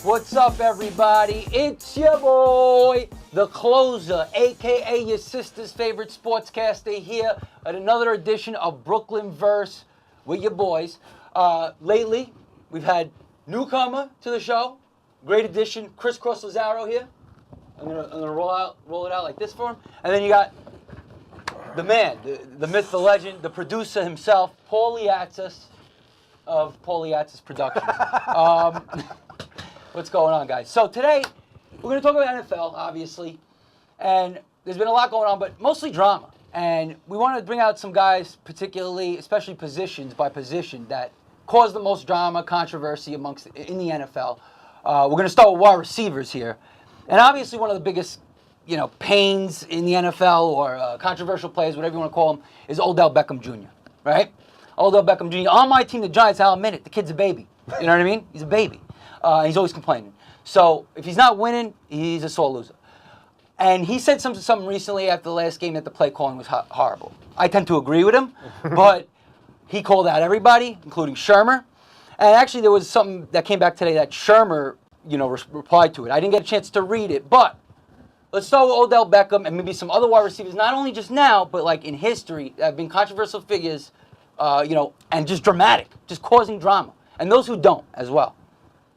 What's up, everybody? It's your boy, the closer, a.k.a. your sister's favorite sportscaster here at another edition of Brooklyn Verse with your boys. Lately, we've had newcomer to the show, great addition, Crisscross Lazaro here. I'm gonna roll it out like this for him. And then you got the man, the myth, the legend, the producer himself, Paul Liatzis of Paul Liatzis Productions. What's going on, guys? So today, we're going to talk about NFL, obviously, and there's been a lot going on, but mostly drama. And we want to bring out some guys, particularly, especially positions by position, that cause the most drama, controversy in the NFL. We're going to start with wide receivers here. And obviously one of the biggest, pains in the NFL or controversial players, whatever you want to call them, is Odell Beckham Jr., right? Odell Beckham Jr. On my team, the Giants, I'll admit it, the kid's a baby. You know what I mean? He's a baby. He's always complaining. So if he's not winning, he's a sore loser. And he said something recently after the last game that the play calling was horrible. I tend to agree with him, but he called out everybody, including Shermer. And actually, there was something that came back today that Shermer, replied to it. I didn't get a chance to read it, but let's start with Odell Beckham and maybe some other wide receivers, not only just now, but like in history, that have been controversial figures, and just dramatic, just causing drama. And those who don't as well.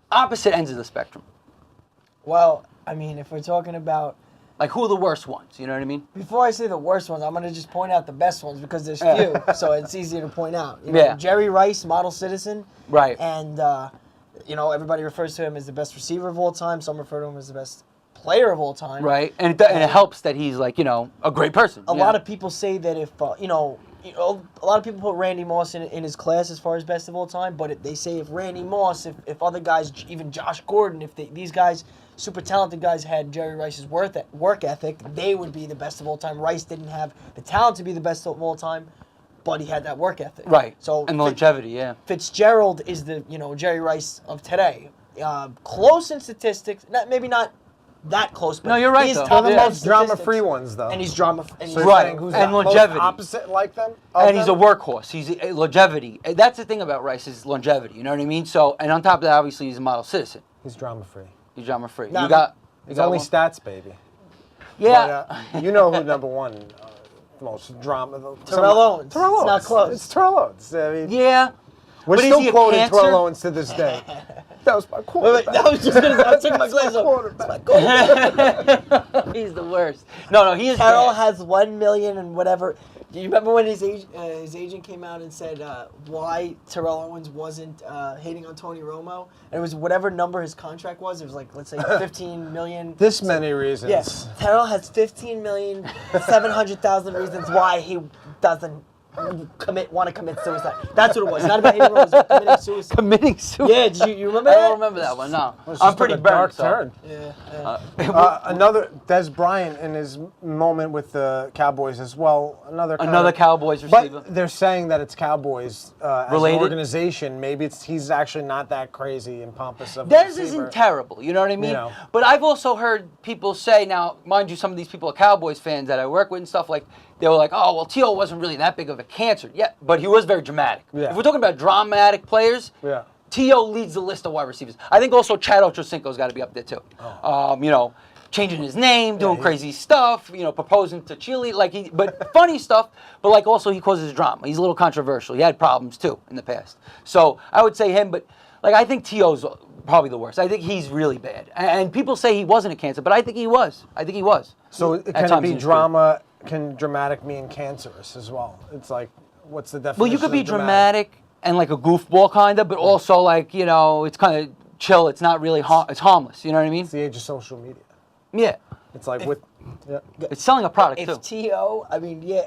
Opposite ends of the spectrum. Well, I mean, if we're talking about... Like, who are the worst ones? You know what I mean? Before I say the worst ones, I'm going to just point out the best ones because there's few, so it's easier to point out. Jerry Rice, model citizen. Right. And, everybody refers to him as the best receiver of all time. Some refer to him as the best player of all time. Right. And it helps that he's, like, a great person. A lot of people say that if, a lot of people put Randy Moss in his class as far as best of all time, but they say if Randy Moss, if other guys, even Josh Gordon, if these guys, super talented guys, had Jerry Rice's work ethic, they would be the best of all time. Rice didn't have the talent to be the best of all time, but he had that work ethic. Right. So and longevity, yeah. Fitzgerald is the Jerry Rice of today. Close in statistics, maybe not that close, but no, you're right. He's though. top the most drama-free ones, though. And he's drama. And so right. Who's and most longevity. Opposite like them. And he's a workhorse. He's longevity. That's the thing about Rice is longevity. You know what I mean? So, and on top of that, obviously, he's a model citizen. He's drama-free. He's drama-free. Nah, It's only one? stats, baby. Yeah. But, you know who number one most drama? Terrell Owens. Terrell Owens. It's not close. It's Terrell Owens. I mean, Yeah. we're But still is he a quoting cancer? Terrell Owens to this day. That was my quarterback. I was just going to take my glass off. He's the worst. No, he is Terrell bad. has 1 million and whatever. Do you remember when his agent came out and said why Terrell Owens wasn't hating on Tony Romo? And it was whatever number his contract was. It was like, let's say, 15 million. This many reasons. Yes. Terrell has 15,700,000 reasons why he doesn't want to commit suicide. That's what it was. Not about hating Romo, it was committing suicide. Committing suicide. Yeah, did you remember I that? don't remember that one, no. I'm pretty a dark burned, turn. Yeah. Another Des Bryant in his moment with the Cowboys as well. Another Cowboys receiver. But they're saying that it's Cowboys as Related? an organization. Maybe he's actually not that crazy and pompous of a Dez receiver. isn't terrible, you know what I mean? You know. But I've also heard people say, now, mind you, some of these people are Cowboys fans that I work with and stuff, like, they were like, oh, well, T.O. wasn't really that big of a cancer. Yeah, but he was very dramatic. Yeah. If we're talking about dramatic players, Yeah. T.O. leads the list of wide receivers. I think also Chad Ochocinco's got to be up there, too. Oh. Changing his name, doing crazy stuff, proposing to Chile, but funny stuff, but like also he causes drama. He's a little controversial. He had problems, too, in the past. So I would say him, but like I think T.O.'s probably the worst. I think he's really bad. And people say he wasn't a cancer, but I think he was. So can it be drama? Can dramatic mean cancerous as well? It's like, what's the definition? Well, you could be of dramatic and like a goofball kind of, but also like, it's kind of chill. It's not really, it's harmless. You know what I mean? It's the age of social media. Yeah. It's like It's selling a product too. If T.O.,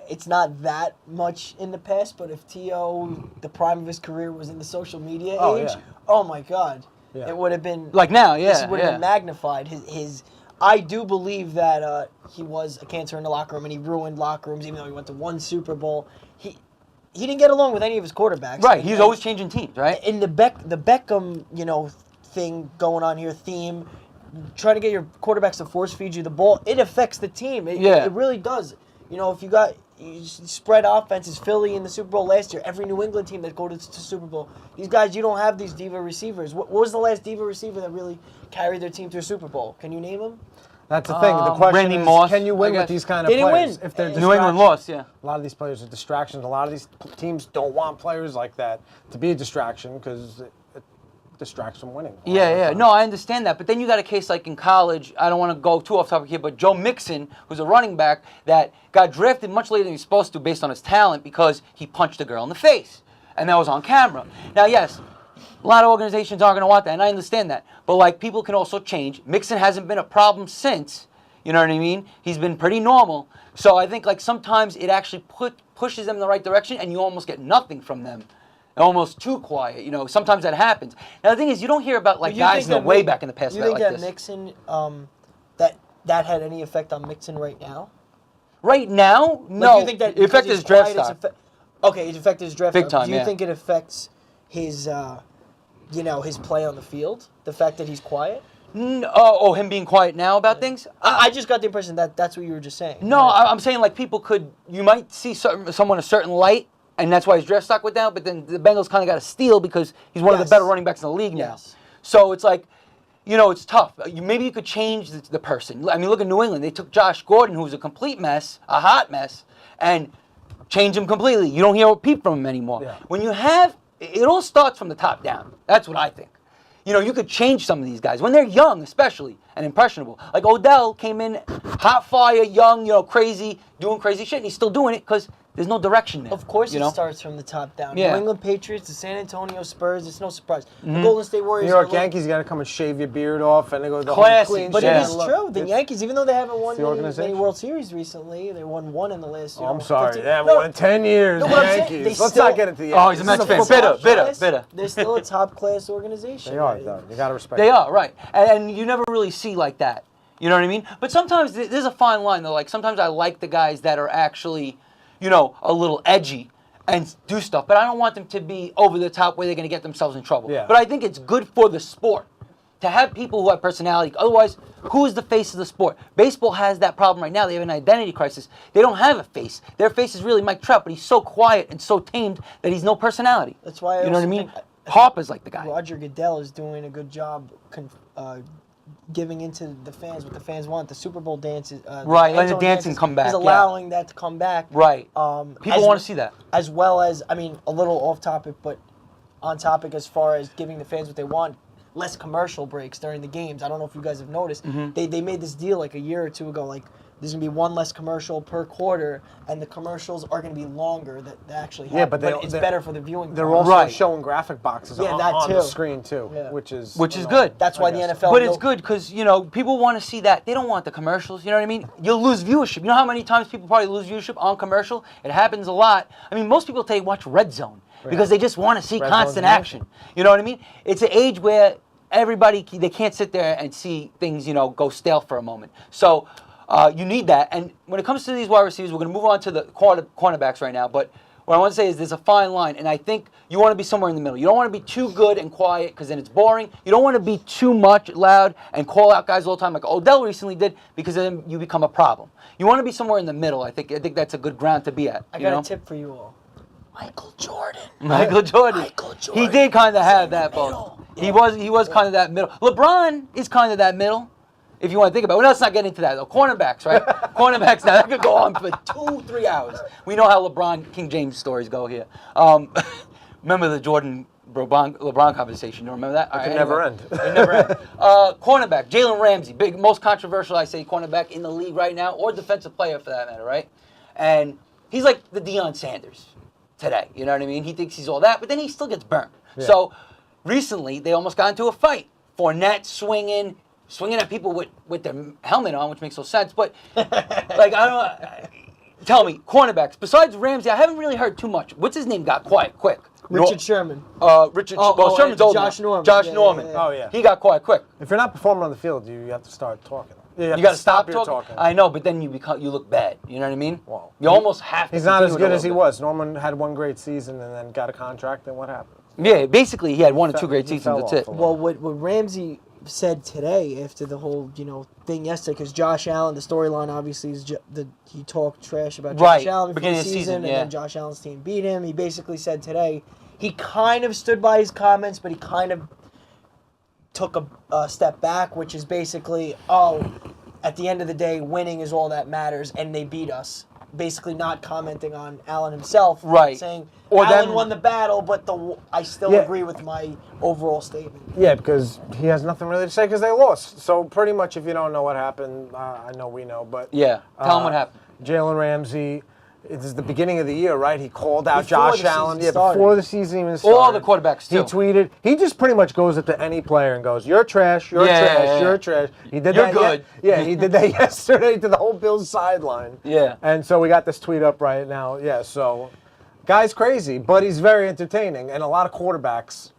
it's not that much in the past, but if T.O., the prime of his career was in the social media age, oh my God, it would have been... Like now, This would have been magnified. I do believe that he was a cancer in the locker room, and he ruined locker rooms, even though he went to one Super Bowl. He didn't get along with any of his quarterbacks. Right, he's always changing teams, right? In the Beckham, thing going on here, theme, trying to get your quarterbacks to force feed you the ball, it affects the team. It really does. If you got spread offenses. Philly in the Super Bowl last year. Every New England team that go to Super Bowl. These guys, you don't have these diva receivers. What was the last diva receiver that really carried their team to a Super Bowl? Can you name him? That's the thing. The question Randy is, Moss, can you win I with guess. these kind of They didn't players? win. If they're New England distractions? lost, yeah. A lot of these players are distractions. A lot of these teams don't want players like that to be a distraction because it distracts from winning. Yeah. No, I understand that. But then you got a case like in college, I don't want to go too off topic here, but Joe Mixon, who's a running back that got drafted much later than he was supposed to based on his talent because he punched a girl in the face. And that was on camera. Now, yes, a lot of organizations aren't going to want that, and I understand that. But, like, people can also change. Mixon hasn't been a problem since. You know what I mean? He's been pretty normal. So I think, like, sometimes it actually pushes them in the right direction, and you almost get nothing from them. Almost too quiet. You know, sometimes that happens. Now, the thing is, you don't hear about, like, guys in the way back in the past You about think like that this. Mixon, that had any effect on Mixon right now? Right now, Like, no. do you think that it affected his draft stock. Okay, it affected his draft Big stock. time, Do you yeah. think it affects his, his play on the field? The fact that he's quiet? Him being quiet now about things? I just got the impression that that's what you were just saying. No, I'm saying like you might see someone a certain light, and that's why his draft stock went down, but then the Bengals kind of got a steal because he's one of the better running backs in the league now. Yes. So it's like, it's tough. Maybe you could change the person. I mean, look at New England. They took Josh Gordon, who was a complete mess, a hot mess, and changed him completely. You don't hear a peep from him anymore. Yeah. When you it all starts from the top down. That's what I think. You could change some of these guys when they're young, especially, and impressionable. Like Odell came in hot fire, young, crazy, doing crazy shit, and he's still doing it because there's no direction there. Of course it starts from the top down. Yeah. New England Patriots, the San Antonio Spurs, it's no surprise. The Golden State Warriors. New York Yankees, you got to come and shave your beard off, and they go the whole Classy, clean But shave. it is true. The Yankees, even though they haven't won the many organization. World Series recently, they won one in the last year. Oh, I'm sorry. They haven't won in 10 years. No, the what I'm saying, Yankees. they Let's still- not get into the Yankees. Oh, he's a Mets This fan. is football. Bitter. They're still a top class organization. They are, though. You got to respect They them. are, right. And you never really see like that. You know what I mean? But sometimes there's a fine line, though. Like, sometimes I like the guys that are actually, a little edgy and do stuff. But I don't want them to be over the top where they're going to get themselves in trouble. Yeah. But I think it's good for the sport to have people who have personality. Otherwise, who is the face of the sport? Baseball has that problem right now. They have an identity crisis. They don't have a face. Their face is really Mike Trout, but he's so quiet and so tamed that he's no personality. That's why I you know what I also mean? think- Harper's like the guy. Roger Goodell is doing a good job giving into the fans what the fans want. The Super Bowl dances. Right, letting the end zone dancing dances, come back, He's yeah. allowing that to come back. Right. as- People want to see that. As well as, a little off topic, but on topic as far as giving the fans what they want. Less commercial breaks during the games. I don't know if you guys have noticed. They made this deal like a year or two ago. Like there's gonna be one less commercial per quarter, and the commercials are gonna be longer. That actually happen. Yeah, but it's better for the viewing. They're part. also Right. showing graphic boxes Yeah, on, that on the too. screen, too, Yeah. which is good. That's why I the guess. NFL. But it's good because, people want to see that. They don't want the commercials. You know what I mean? You'll lose viewership. You know how many times people probably lose viewership on commercial? It happens a lot. I mean, most people watch Red Zone because they just want to see Red constant Zone's action. You know what I mean? It's an age where everybody, they can't sit there and see things, go stale for a moment. So you need that. And when it comes to these wide receivers, we're going to move on to the cornerbacks right now. But what I want to say is there's a fine line, and I think you want to be somewhere in the middle. You don't want to be too good and quiet because then it's boring. You don't want to be too much loud and call out guys all the time like Odell recently did because then you become a problem. You want to be somewhere in the middle. I think that's a good ground to be at. I got a tip for you all. Michael Jordan. Michael Jordan. He did kind of have that, folks. He was kind of that middle. LeBron is kind of that middle. If you want to think about it. Well, let's not get into that, though. Cornerbacks, right? Cornerbacks, now that could go on for 2-3 hours. We know how King James stories go here. Remember the Jordan-LeBron conversation? You remember that? It never end. It never end. Cornerback, Jalen Ramsey. Most controversial, I say, cornerback in the league right now, or defensive player for that matter, right? And he's like the Deion Sanders today. You know what I mean? He thinks he's all that, but then he still gets burned. Yeah. So recently, they almost got into a fight. Fournette swinging at people with their helmet on, which makes no sense. But, tell me, cornerbacks, besides Ramsey, I haven't really heard too much. What's his name got quiet quick? Richard Sherman. Sherman's old Josh now. Norman. Josh Yeah, Norman. yeah, yeah. Oh, yeah. He got quiet quick. If you're not performing on the field, you have to start talking. You You got to stop your talking. I know, but then you look bad. You know what I mean? Well, you almost have to. He's not as continue good it a as he little bit. was. Norman had one great season and then got a contract, and what happened? Yeah, basically he had 1 or 2 great He seasons. fell That's off it. a little. Well, what Ramsey said today after the whole thing yesterday, because Josh Allen, the storyline obviously is he talked trash about Josh Allen before beginning the of the season, season, and then Josh Allen's team beat him. He basically said today he kind of stood by his comments, but he kind of took a step back, which is basically, at the end of the day, winning is all that matters, and they beat us. Basically not commenting on Allen himself. Right. Saying, Or Allen them- won the battle, but I still agree with my overall statement. Yeah, because he has nothing really to say because they lost. So pretty much, if you don't know what happened, I know we know, but Yeah, tell him what happened. Jalen Ramsey. It is the beginning of the year, right? He called out Before Josh the Allen. season Yeah, started. before the season even started. All the quarterbacks, too. He tweeted. He just pretty much goes up to any player and goes, "You're trash. You're Yeah, trash. yeah, yeah. You're trash." He did You're that. good. Yeah, he did that yesterday to the whole Bills sideline. Yeah. And so we got this tweet up right now. Yeah. So, guy's crazy, but he's very entertaining, and a lot of quarterbacks.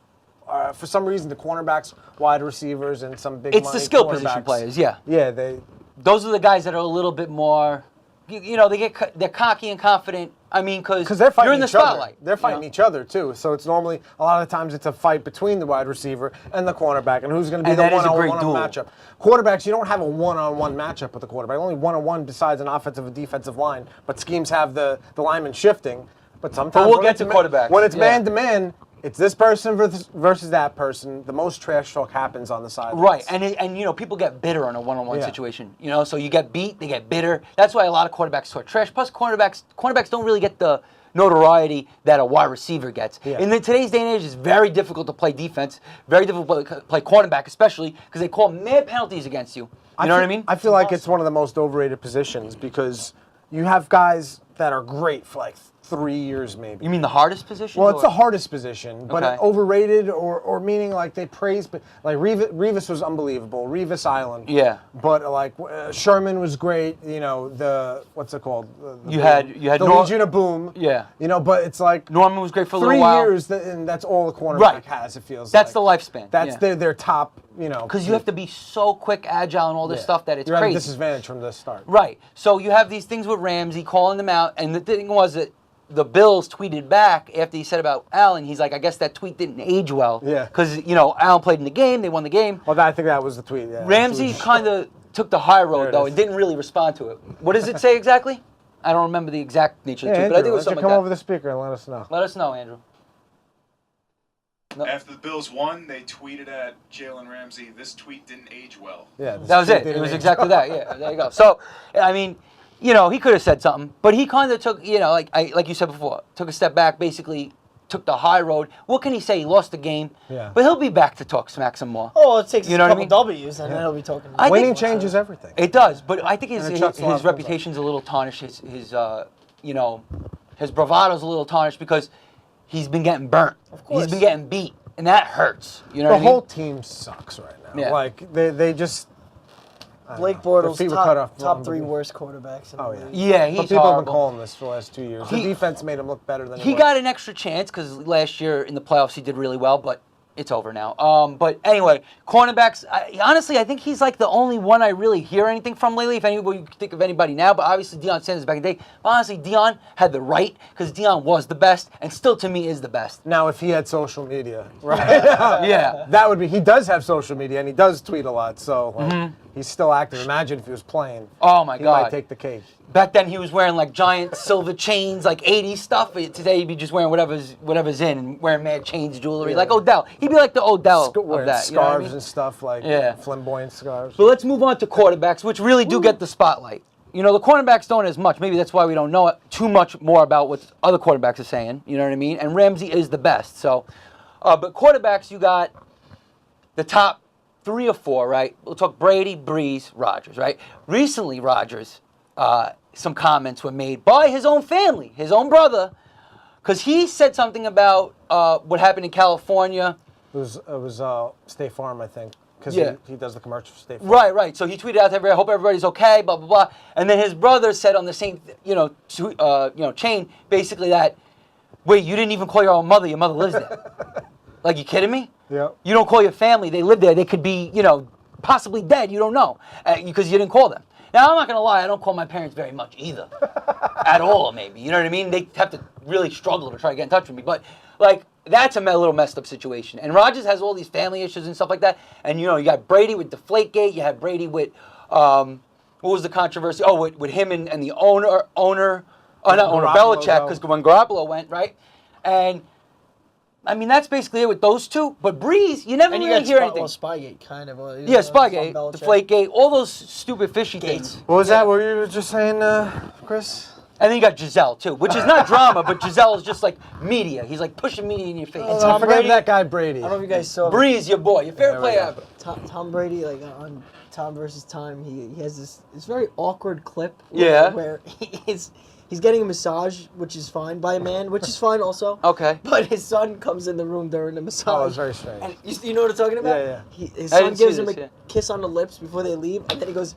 For some reason, the cornerbacks, wide receivers, and some big. It's money the skill position quarterbacks. players, yeah. Yeah, they. Those are the guys that are a little bit more, they're cocky and confident. I mean, because they're fighting you're in the each other. spotlight. They're fighting each other too. So it's normally a lot of the times it's a fight between the wide receiver and the cornerback, and who's going to be And the that is a great one-on-one duel. matchup. Quarterbacks, you don't have a one-on-one matchup with the quarterback. Only one-on-one besides an offensive and defensive line. But schemes have the lineman shifting. But sometimes we'll when get it's to man- quarterbacks, when it's yeah. man to man, it's this person versus that person. The most trash talk happens on the sidelines. Right, and people get bitter in a one-on-one Yeah. situation. So you get beat, they get bitter. That's why a lot of quarterbacks talk trash. Plus, cornerbacks don't really get the notoriety that a wide receiver gets. Yeah. In today's day and age, it's very difficult to play defense, very difficult to play cornerback, especially because they call mad penalties against you. You know what I mean? I feel like it's one of the most overrated positions because you have guys that are great for like 3 years maybe. You mean the hardest position? Well, it's the hardest position, but Okay. overrated or meaning like they praise, but like Revis was unbelievable. Revis Island. Yeah. But like Sherman was great. The what's it called? The You had the Nor- Legion of Boom. Yeah. But it's like Norman was great for a 3 little while. years, and that's all the cornerback Right. has. It feels That's like. the lifespan. That's yeah. their top. Because you have to be so quick, agile, and all this Yeah. stuff that it's You're at a crazy. disadvantage from the start. Right. So you have these things with Ramsey calling them out, and the thing was that the Bills tweeted back after he said about Allen. He's like, I guess that tweet didn't age well. Yeah. Because Allen played in the game, they won the game. Well, I think that was the tweet. Yeah. Ramsey kind of took the high There road it though, is. and didn't really respond to it. What does it say exactly? I don't remember the exact nature of the Yeah, tweet, but I think it Andrew, was why don't something you come like over that. the speaker and let us know. Let us know, Andrew. No. After the Bills won, they tweeted at Jalen Ramsey, "This tweet didn't age well." Yeah, That was it. It was exactly that. Yeah, there you go. So, I mean, he could have said something, but he kind of took, like you said before, took a step back, basically took the high road. What can he say? He lost the game, Yeah. but he'll be back to talk smack some more. Oh, it takes You a know what I couple mean? W's, and then he'll be talking. I Winning think- changes everything. It does, but I think his And it shuts a lot of things up. reputation's a little tarnished. His bravado's a little tarnished because he's been getting burnt. Of course. He's been getting beat, and that hurts. You know The what I mean? whole team sucks right now. Yeah. Like they just. I don't Blake know. Their Bortles, feet were cut off top long three before. worst quarterbacks in the Oh, yeah. league. Yeah, he's But people have been horrible. calling this for the last 2 years. The He- defense made him look better than He was. got an extra chance because last year in the playoffs he did really well, but it's over now. But anyway, cornerbacks. Honestly, I think he's like the only one I really hear anything from lately. If anybody, you can think of anybody now, but obviously Deion Sanders back in the day. But honestly, Deion had the right because Deion was the best, and still to me is the best. Now, if he had social media, right? Yeah. That would be. He does have social media, and he does tweet a lot. So like, he's still active. Imagine if he was playing. Oh my He God. might take the cake. Back then he was wearing like giant silver chains, like 80s stuff. Today he'd be just wearing whatever's in and wearing mad chains, jewelry, Yeah. like Odell. He'd be like the Odell Wearing of that. You know what I scarves mean? and stuff like Yeah. flamboyant scarves. But let's move on to quarterbacks, which really do get the spotlight. The cornerbacks don't as much. Maybe that's why we don't know too much more about what other quarterbacks are saying. You know what I mean? And Ramsey is the best. So, but quarterbacks, you got the top 3 or 4, right? We'll talk Brady, Breeze, Rodgers, right? Recently, Rodgers, some comments were made by his own family, his own brother, because he said something about what happened in California. It was State Farm, I think, because Yeah. he does the commercial for State Farm. Right. So he tweeted out to everybody, I hope everybody's okay, blah, blah, blah. And then his brother said on the same, chain, basically that, wait, you didn't even call your own mother. Your mother lives there. Like, you kidding me? Yep. You don't call your family. They live there. They could be, possibly dead. You don't know because you didn't call them. Now, I'm not going to lie. I don't call my parents very much either. At all, maybe. You know what I mean? They have to really struggle to try to get in touch with me. But, like, that's a little messed up situation. And Rodgers has all these family issues and stuff like that. And, you know, you got Brady with Deflategate. You had Brady with, what was the controversy? Oh, with him and the owner, Belichick, because when Garoppolo went, right? And, I mean, that's basically it with those two. But Breeze, you never really hear anything. Well, Spygate, kind of. Spygate, Deflategate, all those stupid fishy things. What was that? What you were just saying, Chris? And then you got Giselle, too, which is not drama, but Giselle is just like media. He's like pushing media in your face. And Don't forget that guy Brady. I don't know if you guys saw Breeze, your boy, your favorite player ever. Tom Brady, like on Tom versus Time, he has this very awkward clip where he's getting a massage, which is fine, by a man, which is fine also. Okay. But his son comes in the room during the massage. Oh, it's very strange. And you know what I'm talking about? Yeah. His son gives him a kiss on the lips before they leave, and then he goes,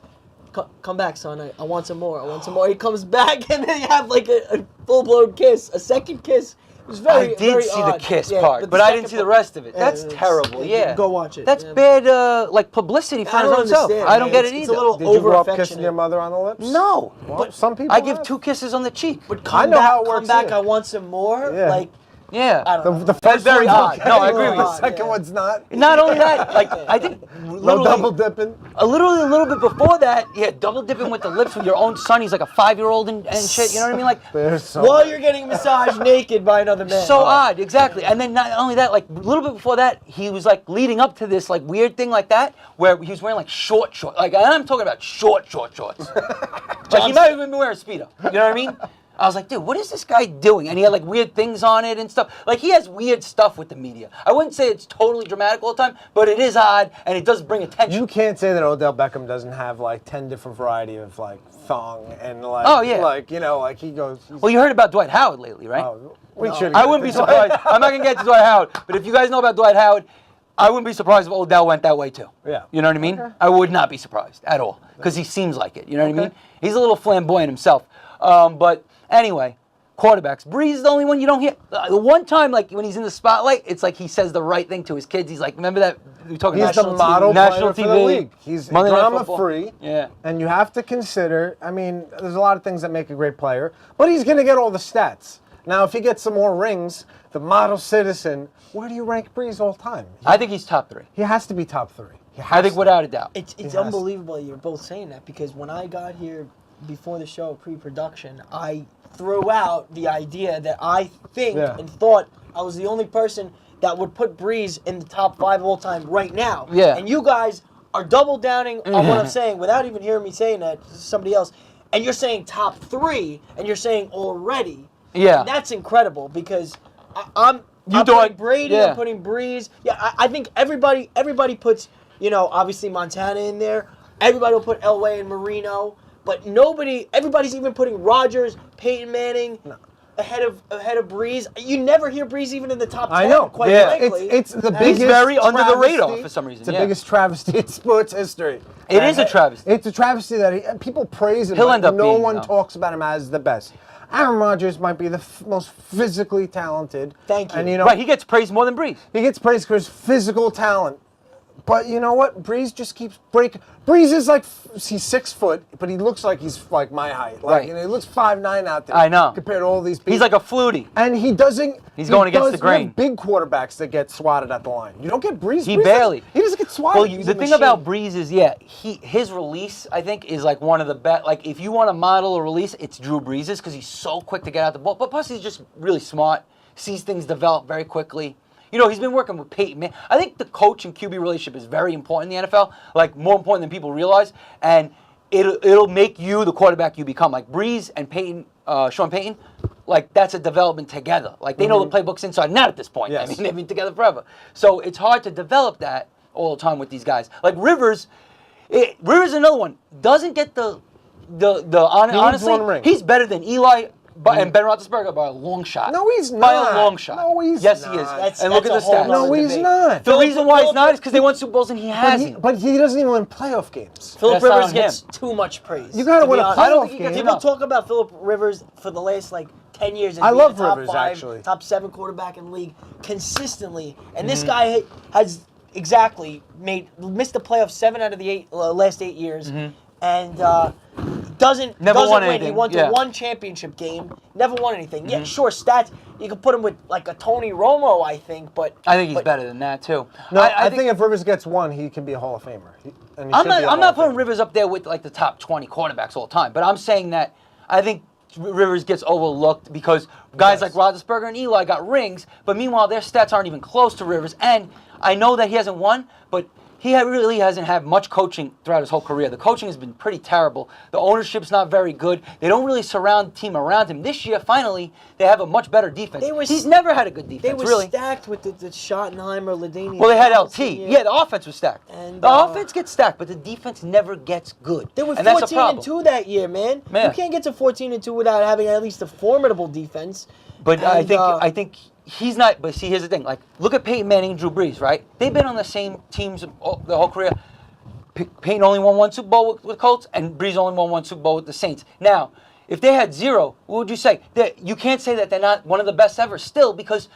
come back, son. I want some more. I want some more. He comes back, and then you have like a full-blown kiss, a second kiss. It was very, I did very see odd. the kiss Yeah, part, but I didn't see the rest of it. That's terrible. Go watch it. That's bad, like publicity for I his don't own self. understand, I don't man. get it It's either. a little Did you grow up over-affectionate. kissing your mother on the lips? No, Well, but some people I give have. 2 kisses on the cheek. But I know how it come works back. here. I want some more. Yeah. Like, Yeah. I don't know. The first very one's odd. okay. No, I agree with you. The second one's not. Not only that, like I think No literally double dipping. a little bit before that, double dipping with the lips with your own son. He's like a 5-year-old and shit. You know what I mean? Like They're so while you're getting massaged naked by another man. so odd, exactly. And then not only that, like a little bit before that, he was like leading up to this like weird thing like that where he was wearing like short. Like I'm talking about short shorts. Like he might have even been wearing a Speedo. You know what I mean? I was like, dude, what is this guy doing? And he had like weird things on it and stuff. Like he has weird stuff with the media. I wouldn't say it's totally dramatic all the time, but it is odd and it does bring attention. You can't say that Odell Beckham doesn't have like 10 different variety of like thong and like like you know like he goes. Well, you heard about Dwight Howard lately, right? We should. I wouldn't be surprised. I'm not gonna get to Dwight Howard, but if you guys know about Dwight Howard, I wouldn't be surprised if Odell went that way too. Yeah. You know what I mean? Okay. I would not be surprised at all because he seems like it. You know what I mean? He's a little flamboyant himself. But anyway. Quarterbacks. Breeze is the only one you don't hear. The one time, like when he's in the spotlight, it's like he says the right thing to his kids. He's like, remember that we were talking about the model national player TV, for the league. He's Monday Night drama Football. free. Yeah. And you have to consider. I mean, there's a lot of things that make a great player, but he's going to get all the stats. Now, if he gets some more rings, the model citizen. Where do you rank Breeze all time? I think he's top 3. He has to be top 3. I think without a doubt. It's unbelievable you're both saying that because when I got here before the show, pre-production, I threw out the idea that I think and thought I was the only person that would put Breeze in the top 5 of all time right now. Yeah. And you guys are double downing on what I'm saying without even hearing me saying that to somebody else. And you're saying top 3, and you're saying already. Yeah. And that's incredible because I'm thought putting Brady, yeah. I'm putting Breeze. Yeah, I think everybody puts, obviously Montana in there. Everybody will put Elway and Marino. But everybody's even putting Rodgers, Peyton Manning ahead of Breeze. You never hear Breeze even in the top 10. I know. Quite frankly. It's the biggest. He's very under the radar travesty. for some reason. It's the biggest travesty in sports history. It is a travesty. It's a travesty that people praise him. He'll but end up no being, one though. talks about him as the best. Aaron Rodgers might be the most physically talented. Thank you. And Right, he gets praised more than Breeze. he gets praised for his physical talent. But you know what? Breeze just keeps breaking. Breeze is like, he's 6 foot, but he looks like he's like my height. Like, Right. He looks 5'9" out there. I know. Compared to all these people. He's like a Flutie. And he doesn't. He's going against the grain. You have big quarterbacks that get swatted at the line. You don't get Breeze. He Breeze barely. He doesn't get swatted. Well, He's the a thing machine. about Breeze is, his release, I think, is like one of the best. Like, if you want to model a release, it's Drew Breese's because he's so quick to get out the ball. But plus, he's just really smart, sees things develop very quickly. He's been working with Peyton Manning. I think the coach and QB relationship is very important in the NFL, like more important than people realize. And it'll make you the quarterback you become. Like Breeze and Peyton, Sean Payton, like that's a development together. Like they know the playbooks inside and out at this point. Yes. I mean, they've been together forever. So it's hard to develop that all the time with these guys. Like Rivers is another one. Doesn't get the honestly, one ring. he's better than Eli. And Ben Roethlisberger by a long shot. No, he's not. By a long shot. No, he's yes, not. he is. That's And look at a the whole stats. nother No, he's debate. not. The reason why he's not is because they won Super Bowls and he hasn't. But he doesn't even win playoff games. Philip That's not Rivers on gets him. too much praise. You gotta to win be a honest. I don't playoff think he gets game. People enough. talk about Philip Rivers for the last 10 years. As I being love a top Rivers, 5, actually. top 7 quarterback in the league consistently, and this guy has exactly missed the playoffs 7 out of the last 8 years, and doesn't Never doesn't won win. He anything, won to yeah. one championship game, never won anything. Yeah, sure, stats. You could put him with like a Tony Romo, I think, but I think he's better than that too. No, I think if Rivers gets one, he can be a Hall of Famer. And he I'm should not. be a I'm Hall not of putting Famer. Rivers up there with like the top 20 quarterbacks all the time. But I'm saying that I think Rivers gets overlooked because guys like Roethlisberger and Eli got rings, but meanwhile their stats aren't even close to Rivers. And I know that he hasn't won, but he really hasn't had much coaching throughout his whole career. The coaching has been pretty terrible. The ownership's not very good. They don't really surround the team around him. This year, finally, they have a much better defense. He's never had a good defense, they were really. stacked with the Schottenheimer, Ladainian. Well, they had LT. Johnson, Yeah, the offense was stacked. And, the offense gets stacked, but the defense never gets good. They were and that's a 14-2 that year, man. Man. You can't get to 14-2 without having at least a formidable defense. But And, I think he's not. But see, here's the thing. Like, look at Peyton Manning and Drew Brees, right? They've been on the same teams the whole career. Peyton only won one Super Bowl with Colts, and Brees only won one Super Bowl with the Saints. Now, if they had zero, what would you say? You can't say that they're not one of the best ever still because,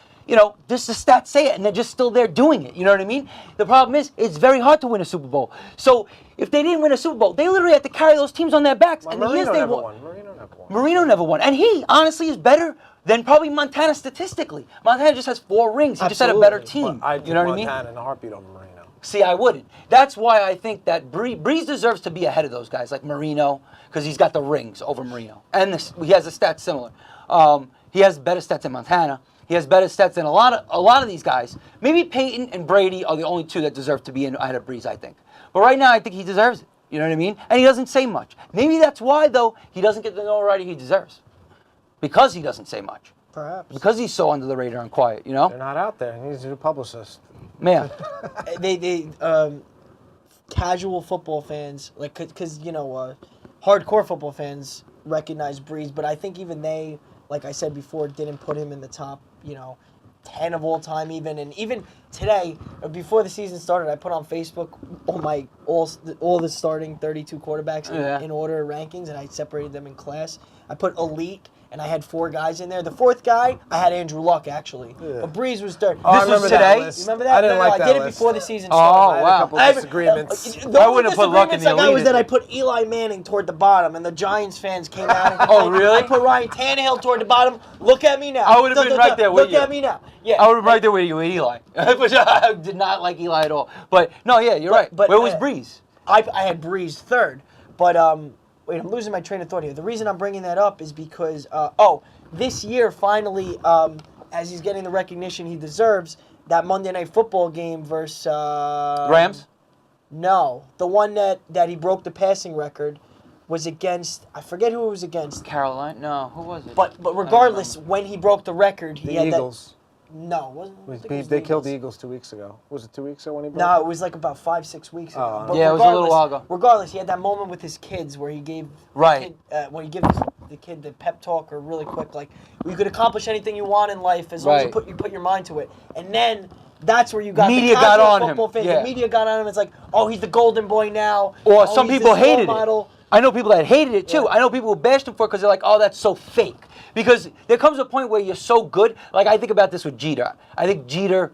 just the stats say it, and they're just still there doing it. You know what I mean? The problem is, it's very hard to win a Super Bowl. So, if they didn't win a Super Bowl, they literally had to carry those teams on their backs. Well, And the years Marino they never won. won. Marino never won. Marino never won. And he, honestly, is better than probably Montana statistically. Montana just has 4 rings. He just had a better Absolutely. team. But I'd You know what I put mean? Montana in a heartbeat over Marino. See, I wouldn't. That's why I think that Brees deserves to be ahead of those guys, like Marino, because he's got the rings over Marino. And he has the stats similar. He has better stats than Montana. He has better stats than a lot of these guys. Maybe Peyton and Brady are the only 2 that deserve to be ahead of Brees, I think. But right now, I think he deserves it. You know what I mean? And he doesn't say much. Maybe that's why, though, he doesn't get the notoriety he deserves. Because he doesn't say much. Perhaps. Because he's so under the radar and quiet, you know? They're not out there. He needs a new publicist. Man. They casual football fans, like, because, hardcore football fans recognize Brees, but I think even they, like I said before, didn't put him in the top, 10 of all time even. And even today, before the season started, I put on Facebook all the starting 32 quarterbacks in order rankings, and I separated them in class. I put elite, and I had 4 guys in there. The 4th guy, I had Andrew Luck, actually. Yeah. But Brees was third. Oh, I This was remember that today? list. You remember that? I didn't like I that did it list. before the season Oh, started. I had wow. a couple of disagreements. The I only wouldn't have put Luck in disagreements the I got elite was that I either. put Eli Manning toward the bottom, and the Giants fans came out. And Oh, really? I put Ryan Tannehill toward the bottom. Look at me now. I would have been right there with Look you. at me now. Yeah. I would have been right there with you with Eli. Which I did not like Eli at all. But, no, yeah, you're right. but, Where was Brees? I had Brees third, but wait, I'm losing my train of thought here. The reason I'm bringing that up is because this year finally, as he's getting the recognition he deserves, that Monday Night Football game versus Rams? No, the one that he broke the passing record was against. I forget who it was against. Carolina? No, who was it? But regardless, when he broke the record, he The had Eagles. No, wasn't. I think it was They the killed the Eagles. Eagles 2 weeks ago. Was it 2 weeks ago when he broke No, it? it was like about 5-6 weeks ago. Oh. But Yeah, it was a little regardless- while ago. Regardless, he had that moment with his kids where he gave Right. when he gives the kid the pep talk or really quick, like you could accomplish anything you want in life as long as Right. you put your mind to it. And then that's where you got Media the got casual on him. football fans. Yeah. The media got on him. It's like, oh, he's the golden boy now. Or Oh, some he's people this role hated model. it. I know people that hated it too. Yeah. I know people who bashed him for it because they're like, oh, that's so fake. Because there comes a point where you're so good. Like, I think about this with Jeter. I think Jeter,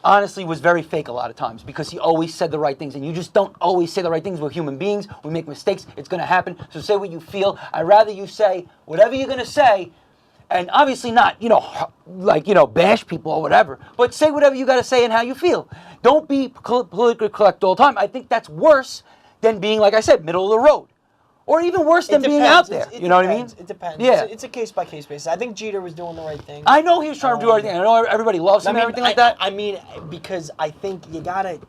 honestly, was very fake a lot of times because he always said the right things. And you just don't always say the right things. We're human beings. We make mistakes. It's going to happen. So say what you feel. I'd rather you say whatever you're going to say. And obviously not, bash people or whatever. But say whatever you got to say and how you feel. Don't be politically correct all the time. I think that's worse than being, like I said, middle of the road. Or even worse than being out there. It You know what I mean? depends. It depends. Yeah. It's a case-by-case basis. I think Jeter was doing the right thing. I know he was trying to do everything. I know everybody loves him and everything like that. I mean, because I think you gotta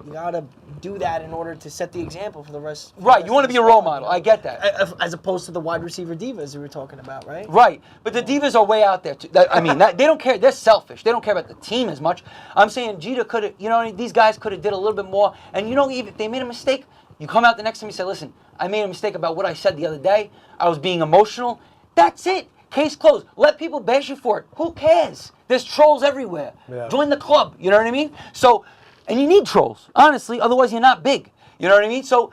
do that in order to set the example for the rest. Right, you want to be a role model. I get that. As opposed to the wide receiver divas we were talking about, right? Right, but the divas are way out there. Too. They don't care. They're selfish. They don't care about the team as much. I'm saying Jeter could have, these guys could have did a little bit more. And even if they made a mistake, you come out the next time and say, listen, I made a mistake about what I said the other day. I was being emotional. That's it. Case closed. Let people bash you for it. Who cares? There's trolls everywhere. Yeah. Join the club. You know what I mean? So, and you need trolls, honestly. Otherwise, you're not big. You know what I mean? So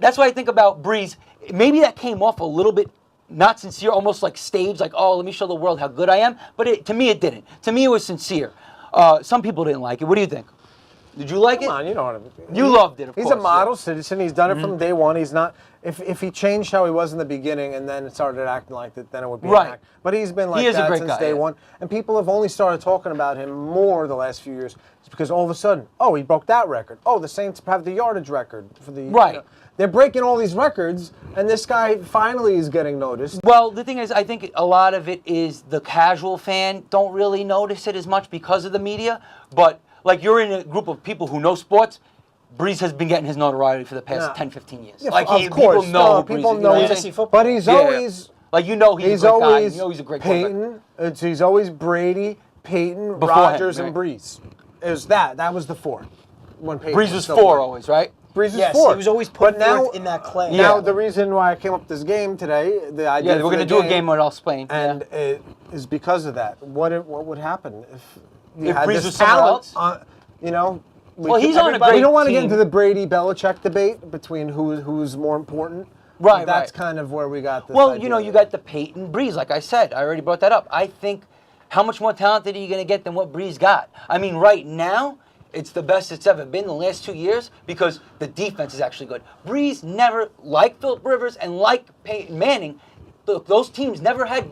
that's what I think about Brees. Maybe that came off a little bit not sincere, almost like staged, like, oh, let me show the world how good I am. But to me, it didn't. To me, it was sincere. Some people didn't like it. What do you think? Did you like Come it? on, you know what I mean. You loved it, of He's course. a model yeah. citizen. He's done it from day one. He's not. If he changed how he was in the beginning and then started acting like that, then it would be Right. an act. But he's been like He is a that great since guy, day yeah. one. And people have only started talking about him more the last few years. It's because all of a sudden, oh, he broke that record. Oh, the Saints have the yardage record for the Right. they're breaking all these records, and this guy finally is getting noticed. Well, the thing is, I think a lot of it is the casual fan don't really notice it as much because of the media. But, like, you're in a group of people who know sports. Breeze has been getting his notoriety for the past Yeah. 10, 15 years. Yeah, like, of people course. know No, Breeze people is, you know what I'm he's- saying? Fantasy football. But he's Yeah. always Like, you know he's a great guy. always You know he's a great quarterback. Peyton. He's always Brady, Peyton, Before him, Rodgers, right. and Breeze. It was that. That was the four. When Peyton Breeze was still 4 playing. always, right? Breeze was Yes, 4. he was always put But now, forth in that class. Now Yeah. the reason why I came up with this game today, the idea Yeah, we're for going to the do a game without Spain. and it is because of that. What would happen if you If had Breeze this was somewhere talent? else? You know. Well, he's on a We great don't want to get team. into the Brady Belichick debate between who's more important. Right, But that's right. kind of where we got this. Well, idea. you know, you got the Peyton Breeze, like I said. I already brought that up. I think how much more talented are you going to get than what Breeze got? I mean, right now, it's the best it's ever been the last 2 years because the defense is actually good. Breeze never, like Philip Rivers and like Peyton Manning, those teams never had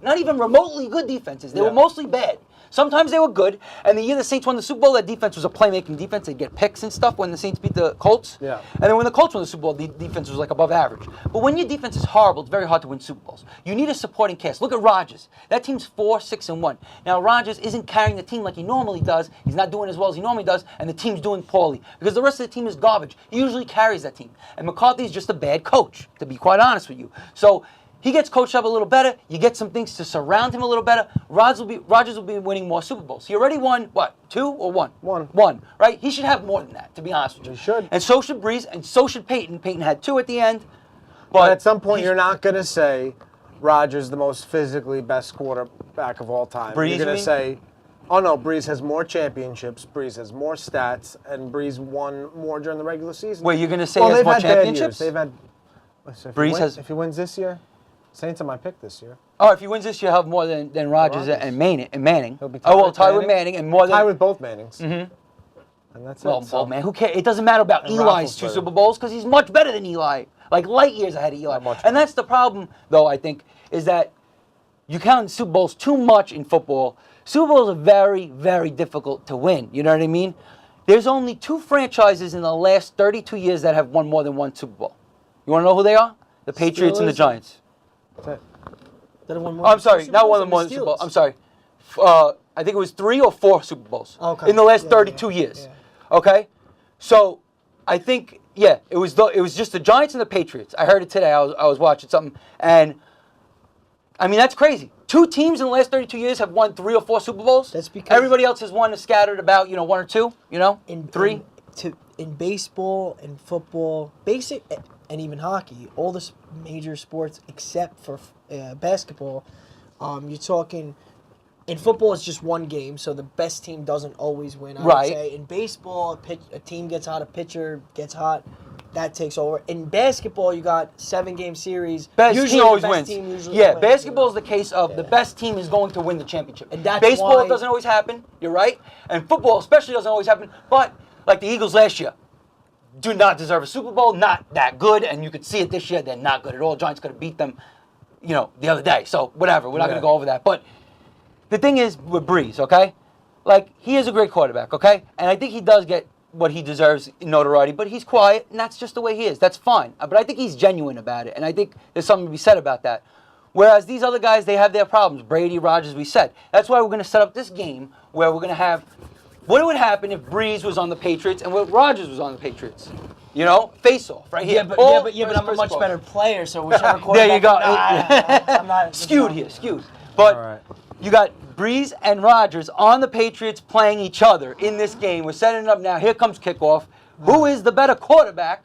not even remotely good defenses. They were Yeah. mostly bad. Sometimes they were good, and the year the Saints won the Super Bowl, that defense was a playmaking defense. They'd get picks and stuff when the Saints beat the Colts. Yeah. And then when the Colts won the Super Bowl, the defense was like above average. But when your defense is horrible, it's very hard to win Super Bowls. You need a supporting cast. Look at Rodgers. That team's 4-6-1. Now Rodgers isn't carrying the team like he normally does. He's not doing as well as he normally does, and the team's doing poorly because the rest of the team is garbage. He usually carries that team, and McCarthy's just a bad coach, to be quite honest with you. So. He gets coached up a little better. You get some things to surround him a little better. Rodgers will be winning more Super Bowls. He already won, what, 2 or 1? One, right? He should have more than that, to be honest with you. He should. And so should Breeze, and so should Peyton. Peyton had 2 at the end. But at some point, he's- you're not going to say Rodgers the most physically best quarterback of all time. Breeze, you're going you to mean? say, oh no, Breeze has more championships, Breeze has more stats, and Breeze won more during the regular season. Wait, you're going to say well, he has they've more had bad years. championships? They've had. So Breeze if he wins this year, Saints are my pick this year. Oh, if he wins this year, he'll have more than Rodgers Rodgers. and Manning. He'll be Oh, well, with tie with Manning and more than... Tie with both Mannings. Mm-hmm. And that's Well, it. So. man, who cares? It doesn't matter about And Eli's 2 Roethlisberger. Super Bowls because he's much better than Eli. Like light years ahead of Eli. Not much And that's the problem, though, I think, is that you count Super Bowls too much in football. Super Bowls are very, very difficult to win. You know what I mean? There's only 2 franchises in the last 32 years that have won more than 1 Super Bowl. You want to know who they are? The Patriots and the Steelers? Giants. That's it. That have won more Oh, I'm Super sorry, not Bowls one of than them won the Super Bowl. Steelers. I'm sorry. I think it was 3 or 4 Super Bowls Okay. in the last Yeah, 32 yeah, years. yeah. Okay, so I think it was just the Giants and the Patriots. I heard it today. I was watching something, and I mean that's crazy. 2 teams in the last 32 years have won 3 or 4 Super Bowls. That's because- everybody else has won scattered about 1 or 2. In 3. In baseball and football, basic and even hockey, all the major sports except for basketball, you're talking. In football, it's just 1 game, so the best team doesn't always win. I would Right. say in baseball, a team gets hot, a pitcher gets hot, that takes over. In basketball, you got 7-game series. Best usually team the always best wins. team usually Yeah, wins, basketball you is the case of the Yeah. best team is going to win the championship. And that's baseball why- doesn't always happen. You're right, and football especially doesn't always happen. But like the Eagles last year, do not deserve a Super Bowl. Not that good, and you could see it this year. They're not good at all. Giants could have beat them, the other day. So whatever. We're not going Yeah. to go over that. But the thing is with Breeze, okay? Like he is a great quarterback, okay? And I think he does get what he deserves in notoriety, but he's quiet, and that's just the way he is. That's fine. But I think he's genuine about it, and I think there's something to be said about that. Whereas these other guys, they have their problems. Brady, Rodgers, we said. That's why we're going to set up this game where we're going to have what would happen if Breeze was on the Patriots and what Rodgers was on the Patriots. Face off right here. Yeah, but I'm a much better player, so whichever quarterback. There you go. I'm not skewed here, skewed. But All right. you got Breeze and Rodgers on the Patriots playing each other in this game. We're setting it up now. Here comes kickoff. Who is the better quarterback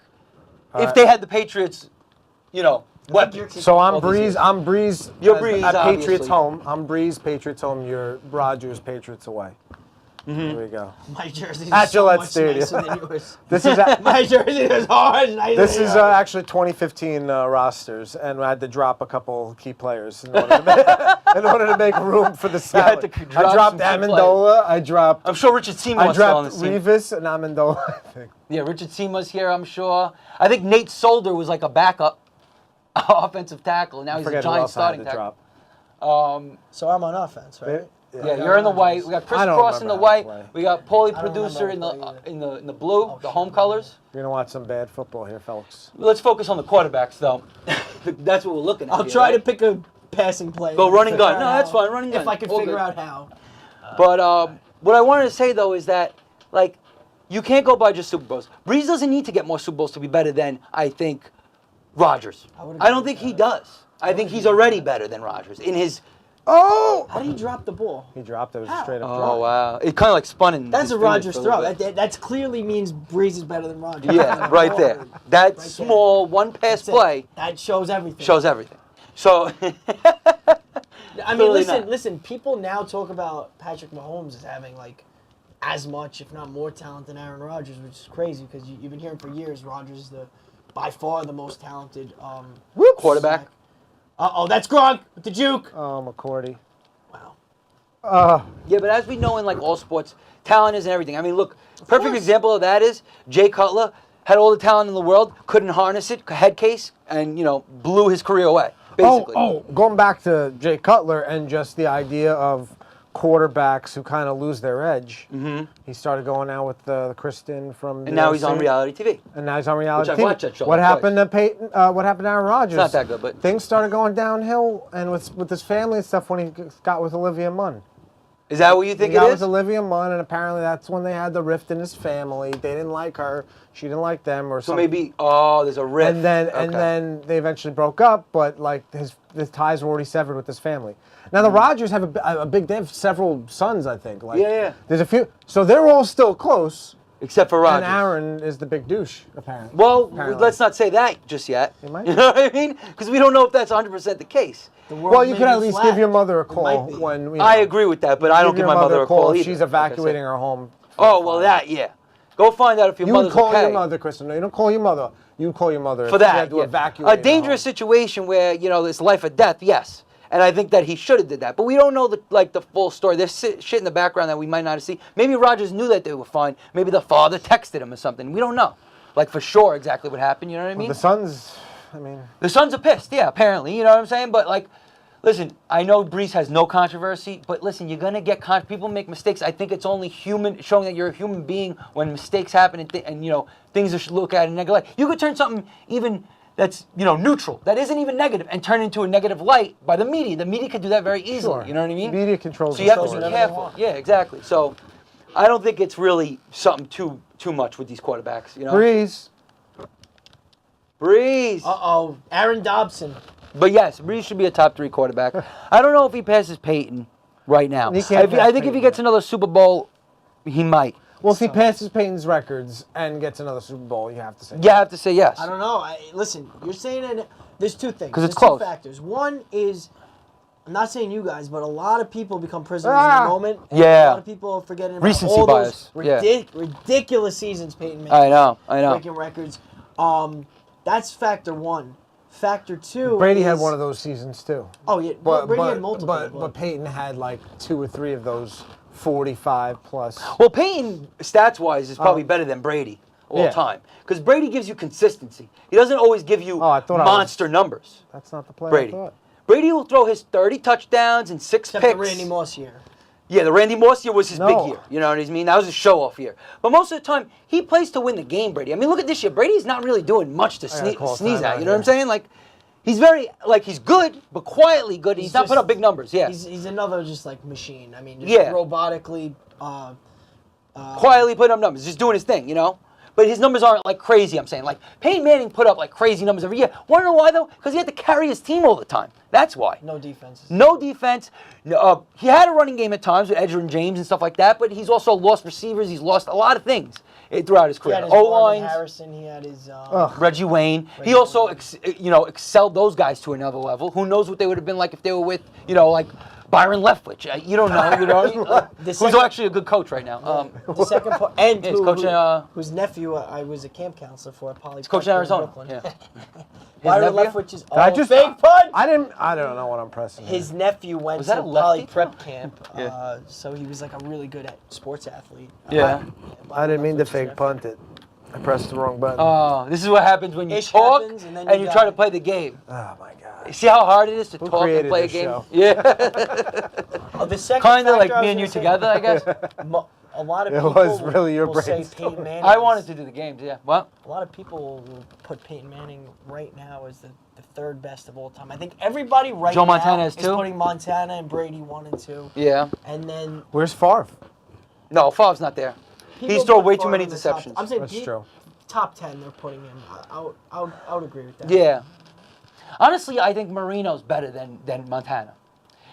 if right. they had the Patriots, weapons? So I'm all these Breeze. years? I'm Breeze. You're at- Breeze, at Patriots obviously. home. I'm Breeze. Patriots home. You're Rodgers. Patriots away. Here we go. My jersey At is so Gillette much Stadium. nicer than yours. This is My jersey is hard. Nicer this than is yours. actually 2015 rosters, and I had to drop a couple key players in order to make room for the had salad. to drop I dropped some key Amendola. I dropped. I'm sure Richard Seymour I was still on the dropped team. Revis and Amendola. I think. Yeah, Richard Seymour's here, I'm sure. I think Nate Solder was like a backup offensive tackle, and now he's a Forget who giant else I had starting to tackle. drop. So I'm on offense, right? Yeah, you're in the white. We got Chris I don't Cross in the remember how to white. play. We got Paulie I don't Producer in remember the how to play in the blue, the home colors. You're gonna watch some bad football here, folks. Let's focus on the quarterbacks, though. That's what we're looking at. I'll here, try right? to pick a passing play. Go run and Figure gun. out No, how- that's fine. Run and gun. If I can All figure good. out how. But what I wanted to say though is that like you can't go by just Super Bowls. Breeze doesn't need to get more Super Bowls to be better than I think Rodgers. would I don't agree think with he that. does. I think he's already better than Rodgers in his. Oh! How did he drop the ball? He dropped it. It was a How? straight up Oh drop. wow! It kind of like spun in. That's his a fingers Rodgers for a throw. little bit. That clearly means Breeze is better than Rodgers. Yeah, right there. That there. small one pass That's it. play That shows everything. shows everything. So. I mean, Clearly not. listen. People now talk about Patrick Mahomes as having like as much, if not more, talent than Aaron Rodgers, which is crazy because you've been hearing for years Rodgers is by far the most talented Quarterback. Oh, that's Gronk with the juke. Oh, McCourty. Wow. Yeah, but as we know in like all sports, talent isn't everything. I mean, look, perfect example of that is Jay Cutler had all the talent in the world, couldn't harness it, head case, and blew his career away. Basically. Going back to Jay Cutler and just the idea of quarterbacks who kind of lose their edge. Mm-hmm. He started going out with Kristen from. And now he's on reality TV. And now he's on reality Which I've TV. watched that show What twice. happened to Peyton? What happened to Aaron Rodgers? It's not that good, but Things started going downhill, and with his family and stuff when he got with Olivia Munn. is that what you think He it got is? with Olivia Munn, and apparently that's when they had the rift in his family. They didn't like her. She didn't like them, or So something. maybe there's a rift. And then Okay. and then they eventually broke up, but like his ties were already severed with his family. Now the Rodgers have a big. They have several sons, I think. Like, Yeah. There's a few, so they're all still close. Except for Rodgers. And Aaron is the big douche, apparently. Well, Apparently. let's not say that just yet. It might You know what I mean? Because we don't know if that's 100% the case. The world Well, you may could be at least flat. give your mother a It call might be. when. I agree with that, but I don't give my mother a call either. She's like I said. evacuating her home. Oh, well, that, yeah. Go find out if your You would mother's call okay. your mother, Kristen. No, you don't call your mother. You would call your mother For if you that, had to yeah. evacuate A her dangerous home. situation where, there's life or death, yes. And I think that he should have did that. But we don't know the full story. There's shit in the background that we might not have seen. Maybe Rodgers knew that they were fine. Maybe the father texted him or something. We don't know. Like, for sure exactly what happened, you know what I mean? The Suns, I mean. The Suns are pissed, yeah, apparently. You know what I'm saying? But, like, listen, I know Brees has no controversy, but listen, you're going to get people make mistakes. I think it's only showing that you're a human being when mistakes happen and things are looked at in a negative light. You could turn something even that's, neutral, that isn't even negative, and turn into a negative light by the media. The media could do that very easily, Sure. you know what I mean? Media controls So the you have to story. be Whatever they careful. want. Yeah, exactly. So I don't think it's really something too much with these quarterbacks, Breeze. Breeze. Aaron Dobson. But yes, Breeze should be a top 3 quarterback. I don't know if he passes Peyton right now. He can't pass I think if Peyton. he gets another Super Bowl, he might. Well, if he passes Peyton's records and gets another Super Bowl, you have to say. You have to say yes. I don't know. Listen, you're saying that there's two things. 'Cause it's There's close. two factors. One is, I'm not saying you guys, but a lot of people become prisoners in Ah. the moment. And Yeah. A lot of people are forgetting about Recency all bias. those Yeah. ridiculous seasons Peyton made. I know. Breaking records. That's factor one. Factor two. Brady is, had one of those seasons too. Oh yeah, But Brady but, had multiple. but Peyton had like 2 or 3 of those 45 plus. Well, Peyton, stats-wise, is probably better than Brady all Yeah. time. Because Brady gives you consistency. He doesn't always give you I thought I was- monster numbers. That's not the play Brady. I thought. Brady will throw his 30 touchdowns and 6 except picks. the Randy Moss year. Yeah, the Randy Moss year was his big No. year. You know what I mean? That was his show-off year. But most of the time, he plays to win the game, Brady. I mean, look at this year. Brady's not really doing much to gotta call sneeze time at. out You know what I'm here. saying? Like, he's he's good, but quietly good. He's not just- put up big numbers. Yeah, He's another just like machine. I mean, just Yeah. robotically. quietly putting up numbers, just doing his thing. But his numbers aren't like crazy. I'm saying like Peyton Manning put up like crazy numbers every year. Want to know why though? Because he had to carry his team all the time. That's why. No defenses. No defense. He had a running game at times with Edgerrin James and stuff like that, but he's also lost receivers. He's lost a lot of things throughout his He career. had his Marvin O-lines, Harrison. He had his. Reggie Wayne. He also excelled those guys to another level. Who knows what they would have been like if they were with, like Byron Leftwich. You don't know. You know. The Who's second- actually a good coach right now. The second part, and Yeah, he's coaching, whose nephew I was a camp counselor for at Poly. He's coaching Prep here in Arizona. Brooklyn. Yeah. Byron nephew? Leftwich is I just fake punch. I don't know what I'm pressing. His here. nephew went Was that to a lefty Poly throw? Prep camp, Yeah. so he was like a really good sports athlete. Yeah. I didn't mean to Leftwich's fake nephew. punt it. I pressed the wrong button. Oh, this is what happens when you Ish talk happens, and then and you you try die. to play the game. Oh my god. See how hard it is to Who talk and created play a this game? show? Yeah. Oh, the second Kind of like factor I me was and you gonna say- together, I guess. A lot of It people was really your will say brainstorm. Peyton Manning. I wanted to do the games, yeah. Well, A lot of people will put Peyton Manning right now as the third best of all time. I think everybody right Joe now Montana is is two? putting Montana and Brady 1 and 2. yeah. And then Where's Favre? No, Favre's not there. people He's thrown put way too Favre many in the top- deceptions. I'm saying That's pe- true. top 10 they're putting him. I would agree with that. Yeah. Honestly, I think Marino's better than Montana.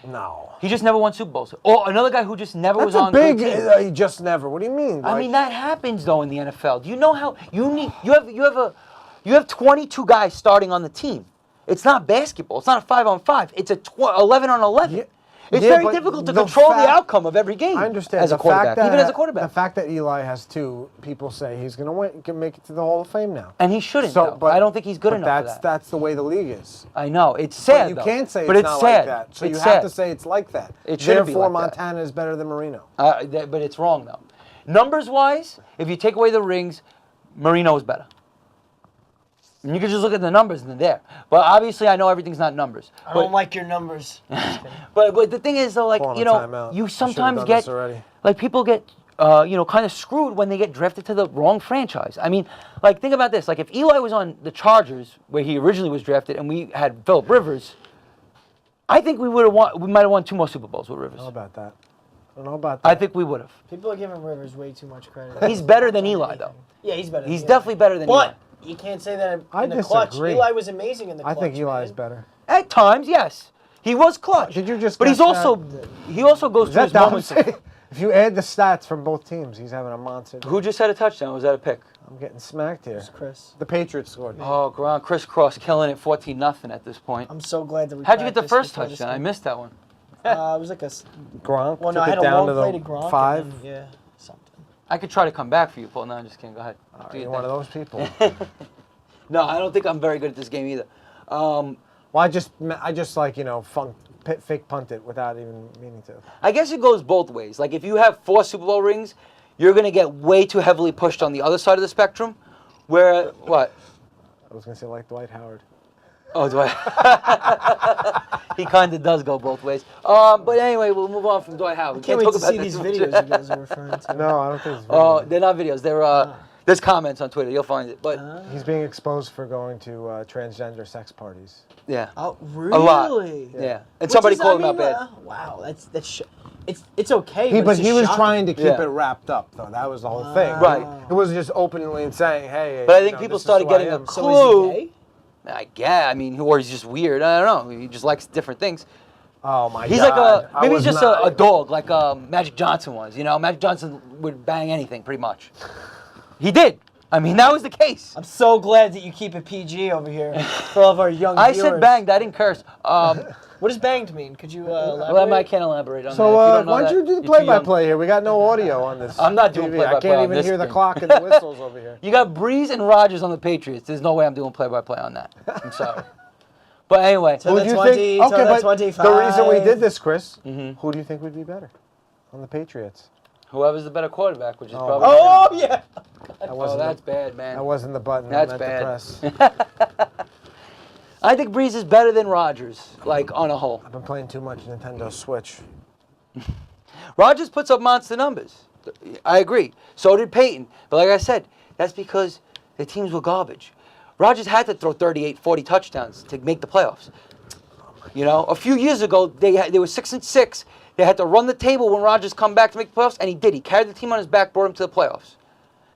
No. He just never won Super Bowls. Or another guy who just never was That's a on big. good teams. He just never. What do you mean? I Like, mean, that happens though in the NFL. Do you know how you have 22 guys starting on the team? It's not basketball. It's not a 5-on-5. It's a 11 on 11. Yeah. It's Yeah, very but difficult to the control the fact- outcome of every game. I understand. as a the quarterback, fact that, even as a quarterback. The fact that Eli has 2, people say he's going to win, can make it to the Hall of Fame now. And he shouldn't. though. I don't think he's good but enough for that's, that. That's the way the league is. I know. It's sad. But you though. can't say but it's not sad. like that. So it's you sad. have to say it's like that. It shouldn't be Therefore, like that. Montana is better than Marino. But it's wrong though. Numbers wise, if you take away the rings, Marino is better. And you can just look at the numbers and they're there. But obviously, I know everything's not numbers. I don't like your numbers. But the thing is, though, like, Calling you a know, timeout. you I should've sometimes done get, this already. like, people get, kind of screwed when they get drafted to the wrong franchise. I mean, like, think about this. Like, if Eli was on the Chargers, where he originally was drafted, and we had Phillip Rivers, I think we might have won 2 more Super Bowls with Rivers. I don't know about that. I don't know about that. I think we would have. People are giving Rivers way too much credit. He's better than Eli, though. Yeah, he's better. He's than definitely Eli. better than Eli. But you can't say that I in the clutch. disagree. Eli was amazing in the I clutch. think Eli's man. better. At times, yes. He was clutch. Did you just But he's guess also, that? he also goes Is through that his moments. Dom? If you add the stats from both teams, he's having a monster. Who just had a touchdown? Was that a pick? I'm getting smacked here. It's Chris. The Patriots scored. Oh, ground crisscross, killing it 14-0 at this point. I'm so glad that we. How'd you get the practiced first before this touchdown? I game. missed that one. It was like a. Gronk Well, no, took I had it a down long to play the to Gronk. 5. And then, yeah, something. I could try to come back for you, Paul. No, I'm just kidding. Go ahead. Do You're your one thing. of those people. No, I don't think I'm very good at this game either. Well, I just like, fake punt it without even meaning to. I guess it goes both ways. Like, if you have 4 Super Bowl rings, you're going to get way too heavily pushed on the other side of the spectrum. Where, what? I was gonna say like Dwight Howard. Oh, Dwight. He kind of does go both ways. But anyway, we'll move on from Dwight Howard. I We can't wait talk to about see that these too much. videos you guys are referring to. No, I don't think it's Oh, video. they're not videos. They're there's comments on Twitter. You'll find it. But He's being exposed for going to transgender sex parties. yeah, Oh, really? lot. yeah. And somebody called him out bad. Wow, it's okay. But it's he was shocking. trying to keep Yeah. it wrapped up, though. That was the whole thing. Right. It wasn't just openly and saying, "Hey." But I think people this is started who I getting a am. clue. So is he gay? I guess. I mean, or he's just weird. I don't know. He just likes different things. Oh my He's God. like maybe was he's just not- a dog, like Magic Johnson was. Magic Johnson would bang anything, pretty much. He did. I mean, that was the case. I'm so glad that you keep it PG over here for all of our young I viewers. said banged. I didn't curse. What does banged mean? Could you elaborate? Well, I can't elaborate on that. So If you don't know why don't that, you do the you're too play-by-play here? We got no audio on this. I'm not doing TV. play-by-play I can't on even this hear the thing. clock and the whistles over here. young. You got Breeze and Rodgers on the Patriots. There's no way I'm doing play-by-play on that. I'm sorry. But anyway, So Who the do you 20, think? so Okay, the but 25. the reason we did this, Chris, Mm-hmm. who do you think would be better on the Patriots? whoever's the better quarterback, which is Oh. probably. Oh, yeah. That Oh, wasn't that's the, bad, man. that wasn't the button. That's I meant to bad. press. I think Breeze is better than Rodgers, like on a whole. I've been playing too much Nintendo Switch. Rodgers puts up monster numbers. I agree. So did Peyton. But like I said, that's because the teams were garbage. Rodgers had to throw 38, 40 touchdowns to make the playoffs. A few years ago, they were 6-6. They had to run the table when Rodgers come back to make the playoffs, and he did. He carried the team on his back, brought him to the playoffs.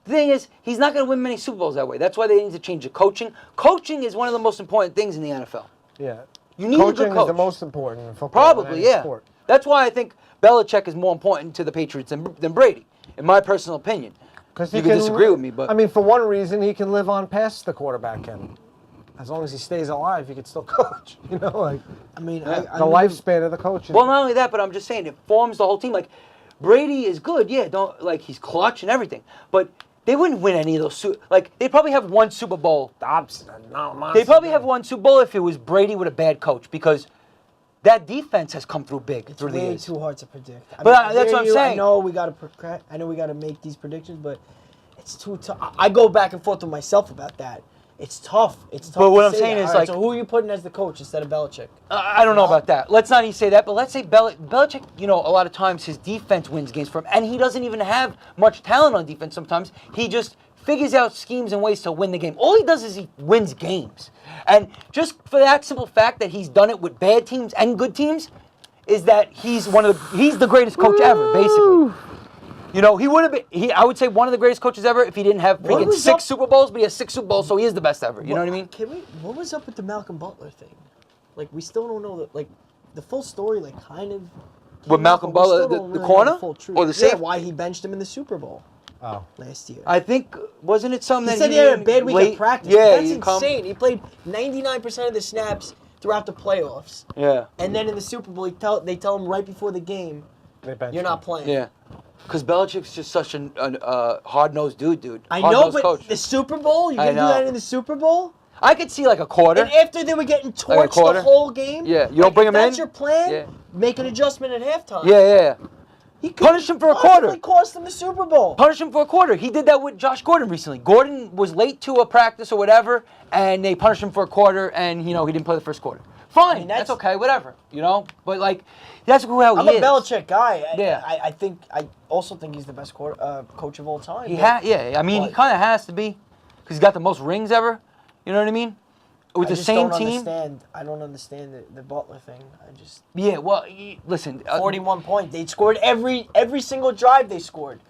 The thing is, he's not going to win many Super Bowls that way. That's why they need to change the coaching. Coaching is one of the most important things in the NFL. Yeah. You need a good Coaching coach. is the most important in football. than Probably, any yeah. sport. That's why I think Belichick is more important to the Patriots than Brady, in my personal opinion. 'Cause You he can disagree with me, but I mean, for one reason, he can live on past the quarterback can. as long as he stays alive, he could still coach. You know, like I mean, Yeah. the lifespan of the coach. Well, not only that, but I'm just saying it forms the whole team. Like Brady is good, yeah. Don't like he's clutch and everything, but they wouldn't win any of those. Like they'd probably have one Super Bowl. Dobson, no, They probably have one Super Bowl if it was Brady with a bad coach because that defense has come through big it's through the way years. too hard to predict. I But mean, that's hear what I'm you, saying. I know we got to make these predictions, but it's too tough. I go back and forth with myself about that. It's tough. It's tough. But what to I'm say saying that. is, All right, like- so who are you putting as the coach instead of Belichick? I don't know about that. Let's not even say that, but let's say Belichick, you know, a lot of times his defense wins games for him, and he doesn't even have much talent on defense sometimes. He just figures out schemes and ways to win the game. All he does is he wins games. And just for that simple fact that he's done it with bad teams and good teams, is that he's the greatest coach ever, basically. You know, he would have been. I would say one of the greatest coaches ever if he didn't have What freaking was 6 up- Super Bowls, but he has 6 Super Bowls, so he is the best ever. You know what I mean? What was up with the Malcolm Butler thing? Like, we still don't know the full story. Like, kind of. With Malcolm but we Butler, still the don't really know corner? full truth. Or the Yeah, safe? why he benched him in the Super Bowl Oh. last year. I think wasn't it something He that said he had a didn't bad week late- of practice. Yeah, That's he didn't come. insane. He played 99% of the snaps throughout the playoffs, Yeah, and then in the Super Bowl, they tell him right before the game, They benched "You're not him. playing." yeah. Because Belichick's just such a hard-nosed dude. I know, Hard-nosed but coach. the Super Bowl, you're I gonna do know. that in the Super Bowl? I could see like a quarter. And after they were getting torched quarter? the whole game, Yeah, you don't bring if him that's in? your plan. Yeah. Make an adjustment at halftime. Yeah. He could Punish him for a possibly quarter. cost them the Super Bowl. Punish him for a quarter. He did that with Josh Gordon recently. Gordon was late to a practice or whatever, and they punished him for a quarter, and you know he didn't play the first quarter. Fine, I mean, that's that's- okay, whatever. You know, but like that's how he I'm a is. Belichick guy. Yeah. I also think he's the best coach of all time. He but- yeah. I mean, he but- kind of has to be, because he's got the most rings ever. You know what I mean? With I the just same don't team. I don't understand the Butler thing. Yeah. Well, listen. 41 points. They scored every single drive. They scored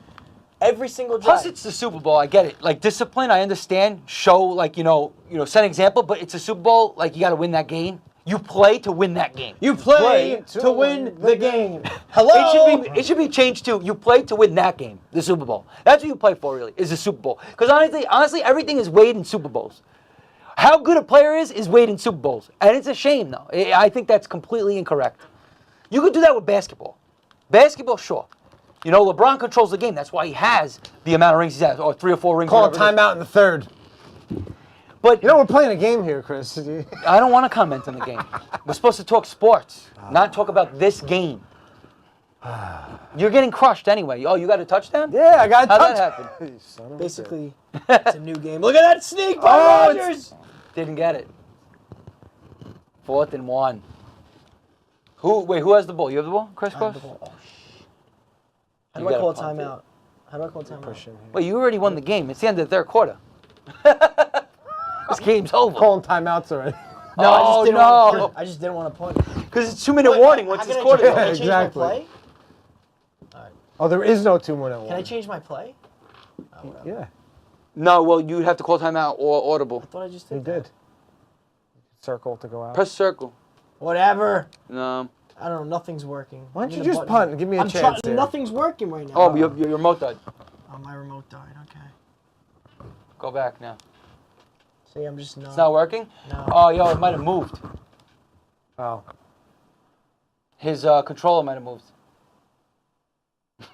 every single drive. Plus, it's the Super Bowl. I get it. Like discipline, I understand. Show like you know, set an example. But it's a Super Bowl. Like you got to win that game. You play to win that game. You play to win the game. Hello. It should be changed to you play to win that game, the Super Bowl. That's what you play for, really, is the Super Bowl. Because honestly, everything is weighed in Super Bowls. How good a player is weighed in Super Bowls, and it's a shame though. I think that's completely incorrect. You could do that with basketball. Basketball, sure. You know, LeBron controls the game. That's why he has the amount of rings he has, or 3 or 4 rings. Call a whatever it is. timeout in the third. But You know, we're playing a game here, Chris. I don't want to comment on the game. We're supposed to talk sports, not talk about this game. You're getting crushed anyway. Oh, you got a touchdown? Yeah, I got How'd touch. that happen? You son of a bitch. Basically, it's a new game. Look at that sneak by Oh, Rodgers. Didn't get it. 4th and 1. Who has the ball? You have the ball, Chris? Oh, shit. How You do I gotta call a punt it. timeout? How do I call a timeout? Push him here. Wait, you already won the game. It's the end of the 3rd quarter. This game's over. Calling timeouts already. No, I just Oh, didn't no. want to punt. I just didn't want to punt. Because it's 2-minute warning once How this can I quarter's change- over. Can I change Exactly. my play? Oh, there is no 2 more than 1. Can I change my play? Yeah, No, well, you'd have to call timeout or audible. I thought I just he did. that. did. Circle to go out. Press circle. Whatever. No. I don't know. Nothing's working. Why don't Give you me the just button. punt and give me a I'm chance trying. here? Nothing's working right now. Oh, your remote died. Oh, my remote died. Okay. Go back now. See, I'm just not. It's not working? No. Oh, yo, it might have moved. Oh. His controller might have moved.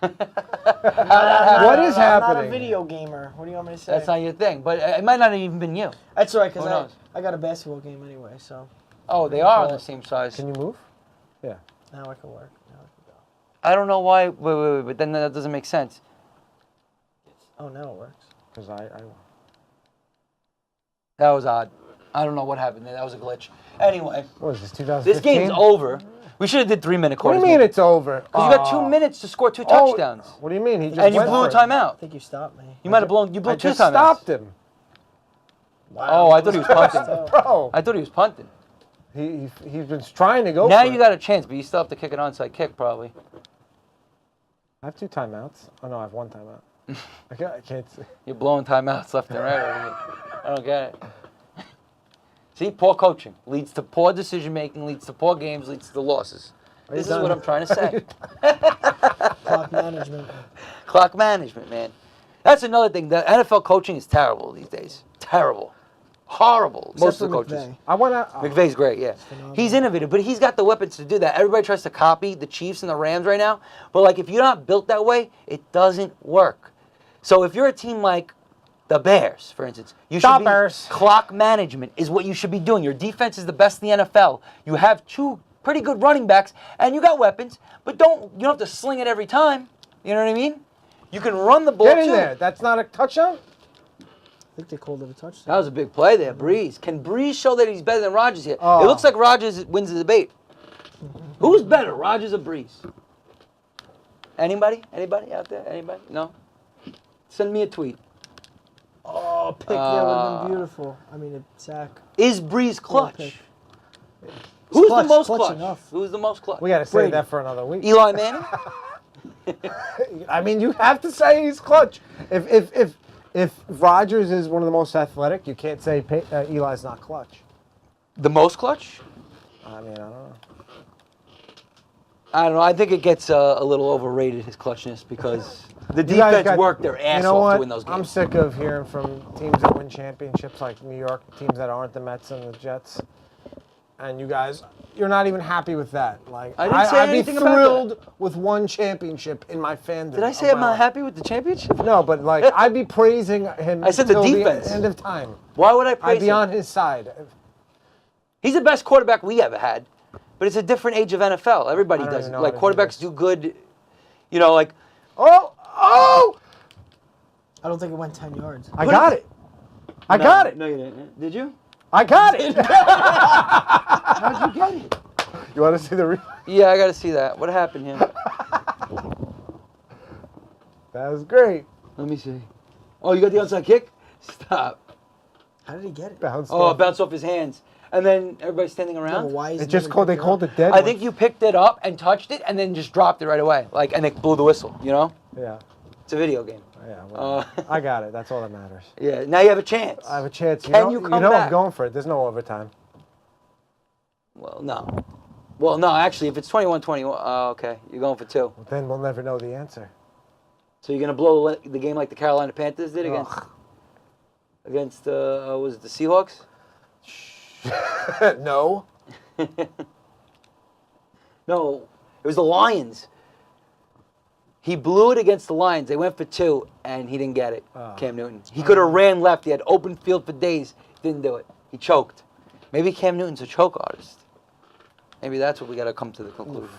What is I'm not a happening? video gamer. What do you want me to say? That's not your thing. But it might not have even been you. That's all right, Who because knows? I got a basketball game anyway, so Oh, they are on the same size. Can you move? Yeah. now I can work. Now I can go. I don't know why. Wait. But then that doesn't make sense. Oh, now it works. Because That was odd. I don't know what happened there. That was a glitch. Anyway, what is this, 2015? this game's over. We should have did 3-minute What do quarters. you mean it's over? Because you got 2 minutes to score 2 Oh, touchdowns. What do you mean? He just And you went blew a for it. I timeout. think you stopped me. You might have blown. You blew I 2 just timeouts. stopped him. Oh, I thought he was punting. Bro, I thought he was punting. he's been trying to go Now for you it. got a chance, but you still have to kick an onside kick probably. I have 2 timeouts. Oh, no, I have 1 timeout. I can't see. You're blowing timeouts left and right over here. I don't get it. See, poor coaching leads to poor decision making, leads to poor games, leads to losses. This is done? what I'm trying to say. Clock management. Clock management, man. That's another thing. The NFL coaching is terrible these days. Terrible. Horrible. Except Most of the for coaches. McVay. I want to. McVay's great, yeah. phenomenal. He's innovative, but he's got the weapons to do that. Everybody tries to copy the Chiefs and the Rams right now, but like if you're not built that way, it doesn't work. So if you're a team like the Bears, for instance, you should be Bears. clock management is what you should be doing. Your defense is the best in the NFL. You have two pretty good running backs, and you got weapons, but you don't have to sling it every time. You know what I mean? You can run the ball Get in too. there. That's not a touchdown. I think they called it a touchdown. That was a big play there, Breeze. Can Breeze show that he's better than Rodgers here? Oh. It looks like Rodgers wins the debate. Who's better, Rodgers or Breeze? Anybody? Anybody out there? Anybody? No? Send me a tweet. Oh, pick there would have been beautiful. I mean, a sack. Is Breeze Clutch. clutch? Who's Clutch, the most clutch clutch? enough. Who's the most clutch? We got to save Brady. that for another week. Eli Manning? I mean, you have to say he's clutch. If Rodgers is one of the most athletic, you can't say Eli's not clutch. The most clutch? I mean, I don't know. I don't know. I think it gets a little overrated, his clutchness, because the You guys defense worked their ass you know off what? to win those games. I'm sick of hearing from teams that win championships like New York, teams that aren't the Mets and the Jets. And you guys, you're not even happy with that. Like I didn't say I'd be anything about thrilled with one championship in my fandom. Did I say of I'm my not life. happy with the championship? No, but like I'd be praising him. I said the till defense. end of time. Why would I praise I'd be him? on his side. He's the best quarterback we ever had, but it's a different age of NFL. Everybody I don't does even it. know Like how to do quarterbacks this. do good, you know, like Oh! I don't think it went 10 yards. I got it. I got it. No, you didn't. Did you? I got it. How'd you get it? You want to see the? Yeah, I got to see that. What happened here? That was great. Let me see. Oh, you got the outside kick? Stop. How did he get it? Bounced Oh, it off. bounced off his hands, and then everybody's standing No, around. but why is It just never called. They picked called up? it dead. I think you picked it up and touched it, and then just dropped it right away, like, and they blew the whistle. You know, Yeah. it's a video game. Yeah. Well, I got it. That's all that matters. Yeah. Now you have a chance. I have a chance. Can you come You know back? I'm going for it. There's no overtime. Well, no. Well, no. Actually, if it's 21-21, okay, you're going for two. Then we'll never know the answer. So you're gonna blow the game like the Carolina Panthers did against Ugh. was it the Seahawks? No. No, it was the Lions. He blew it against the Lions. They went for two, and he didn't get it. Cam Newton. He could have ran left. He had open field for days. Didn't do it. He choked. Maybe Cam Newton's a choke artist. Maybe that's what we got to come to the conclusion.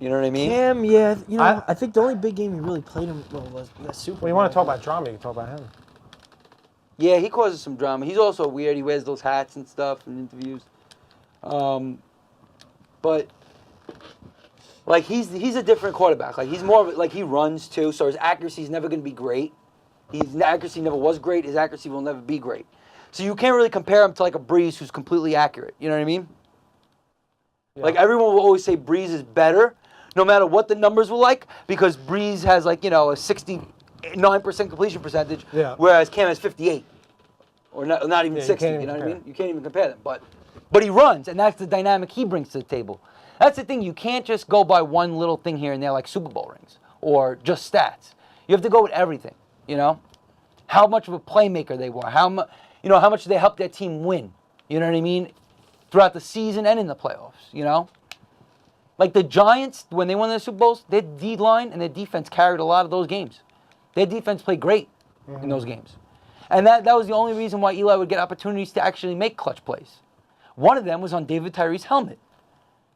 You know what I mean? Cam, yeah, you know, I- I think the only big game he really played him was the Super Bowl. Well, you want to talk about drama? You can talk about him. Yeah, he causes some drama. He's also weird. He wears those hats and stuff in interviews. But like he's a different quarterback. Like he's more of like he runs too, so his accuracy is never going to be great. His accuracy never was great. His accuracy will never be great. So you can't really compare him to like a Breeze who's completely accurate. You know what I mean? Yeah. Like everyone will always say Breeze is better, no matter what the numbers were like, because Breeze has like a 69% completion percentage, Yeah. whereas Cam has 58, or not even Yeah, you 60. can't You know even what I compare. mean? You can't even compare them. But he runs, and that's the dynamic he brings to the table. That's the thing. You can't just go by one little thing here and there, like Super Bowl rings or just stats. You have to go with everything. You know, how much of a playmaker they were, how much they helped their team win. You know what I mean? Throughout the season and in the playoffs. You know, like the Giants when they won their Super Bowls, their D line and their defense carried a lot of those games. Their defense played great in those games, and that was the only reason why Eli would get opportunities to actually make clutch plays. One of them was on David Tyree's helmet.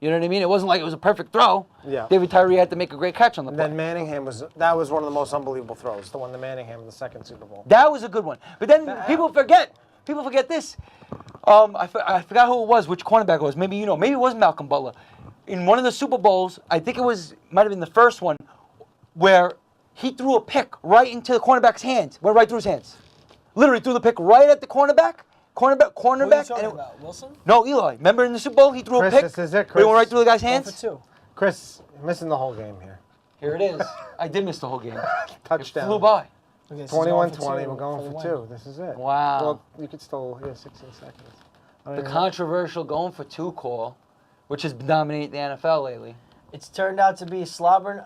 You know what I mean? It wasn't like it was a perfect throw. Yeah. David Tyree had to make a great catch on the And play. then Manningham was one of the most unbelievable throws. The one to Manningham in the second Super Bowl. That was a good one. But then people forget this. I forgot who it was, which cornerback it was. Maybe you know. Maybe it was Malcolm Butler. In one of the Super Bowls, I think might have been the first one, where he threw a pick right into the cornerback's hands. Went right through his hands. Literally threw the pick right at the cornerback. Cornerback. What are you talking and about? Wilson? No, Eli. Remember in the Super Bowl, he threw Chris, a pick. this is it, But it went Chris. right through the guy's One hands. for two. Chris, missing the whole game here. Here it is. I did miss the whole game. Touchdown. It flew by. Okay, so he's 21-20. going for two We're going the for win. two. This is it. Wow. Well, you could still 16 seconds. I don't The even- controversial going for two call, which has dominated the NFL lately. It's turned out to be slobbering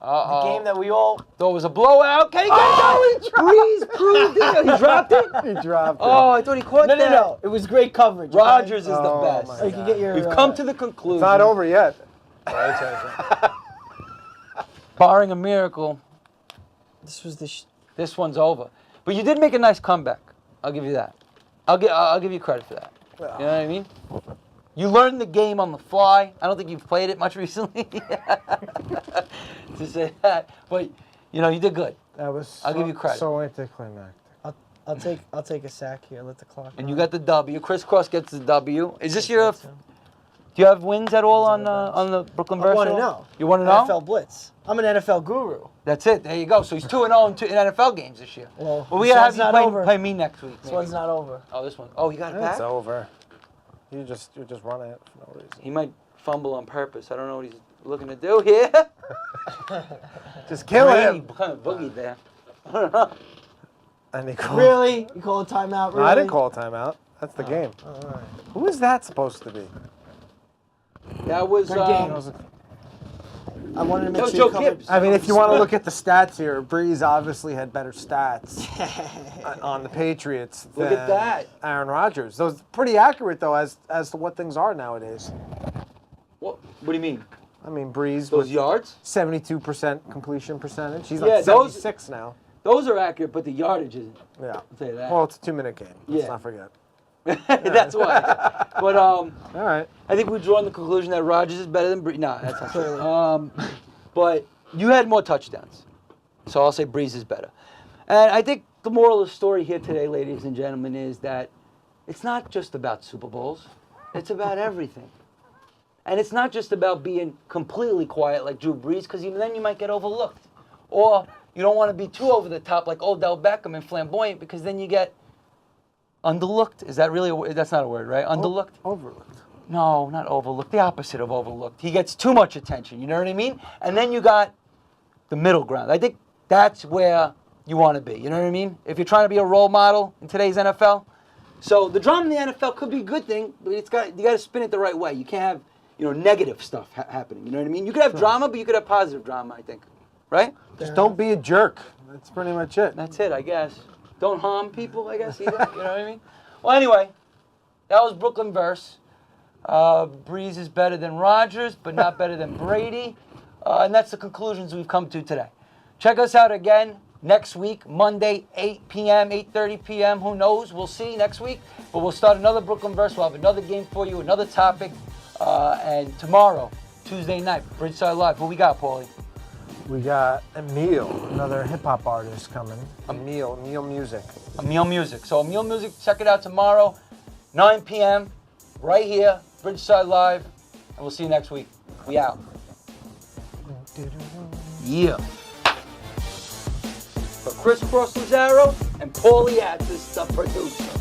Uh-oh. The game that we all. Thought it was a blowout. Can he get it? Breeze proved it. He dropped it? He dropped it. Oh, I thought he caught No, that. no. It was great coverage. okay? Rogers is the Oh, best. my So you can get your. We've come to the conclusion. It's not over yet. Barring a miracle, This was the. this one's over. But you did make a nice comeback. I'll give you that. I'll give you credit for that. You know what I mean? You learned the game on the fly. I don't think you've played it much recently to say that, but you know you did good. That was. I'll give you credit. So anticlimactic. I'll take a sack here. Let the clock. And run. you got the W. Crisscross gets the W. Is this your? Do you have wins at all on the Brooklyn I Verse? want to know. You want to know? NFL Blitz. I'm an NFL guru. That's it. There you go. So he's 2-0 in NFL games this year. Well, we this gotta have one's you not play, over. play me next week. This maybe. one's not over. Oh, this one. Oh, you got it back? It's over. You're just running it for no reason. He might fumble on purpose. I don't know what he's looking to do here. Just kill Brady him. kind of boogied there. I don't know. And he called. Really? You call a timeout? No, Really? I didn't call a timeout. That's the game. All right. Who is that supposed to be? That was Good game. I wanted to that make was sure Joe you covered. Gibbs. I mean, if you want to look at the stats here, Breeze obviously had better stats on the Patriots than Look at that. Aaron Rodgers. Those pretty accurate though, as to what things are nowadays. What do you mean? I mean, Breeze Those with yards? 72% completion percentage. He's Yeah, like those- 76 now. Those are accurate, but the yardage isn't. Yeah. I'll tell you that. Well, it's a 2-minute game. Let's Yeah. not forget. That's why. But All right. I think we've drawn the conclusion that Rodgers is better than Breeze. No, that's not true. But you had more touchdowns, so I'll say Breeze is better. And I think the moral of the story here today, ladies and gentlemen, is that it's not just about Super Bowls. It's about everything. And it's not just about being completely quiet like Drew Brees, because even then you might get overlooked. Or you don't want to be too over the top like Odell Beckham and flamboyant, because then you get underlooked. Is that really a word? That's not a word, right? Underlooked? Overlooked. No, not overlooked. The opposite of overlooked. He gets too much attention. You know what I mean? And then you got the middle ground. I think that's where you want to be. You know what I mean? If you're trying to be a role model in today's NFL. So the drama in the NFL could be a good thing, but you got to spin it the right way. You can't have negative stuff happening. You know what I mean? You could have drama, but you could have positive drama, I think. Right? Just don't be a jerk. That's pretty much it. That's it, I guess. Don't harm people, I guess, either. You know what I mean? Well, anyway, that was Brooklyn Verse. Breeze is better than Rodgers, but not better than Brady. And that's the conclusions we've come to today. Check us out again next week, Monday, 8 p.m., 8:30 p.m. Who knows? We'll see next week. But we'll start another Brooklyn Verse. We'll have another game for you, another topic. And tomorrow, Tuesday night, Bridgeside Live. Who we got, Paulie? We got Emil, another hip-hop artist coming. Emil Music. Emil Music. So Emil Music, check it out tomorrow, 9 p.m., right here, Bridgeside Live. And we'll see you next week. We out. Yeah. For Crisscross Lazaro and Paulie Atzis, the producer.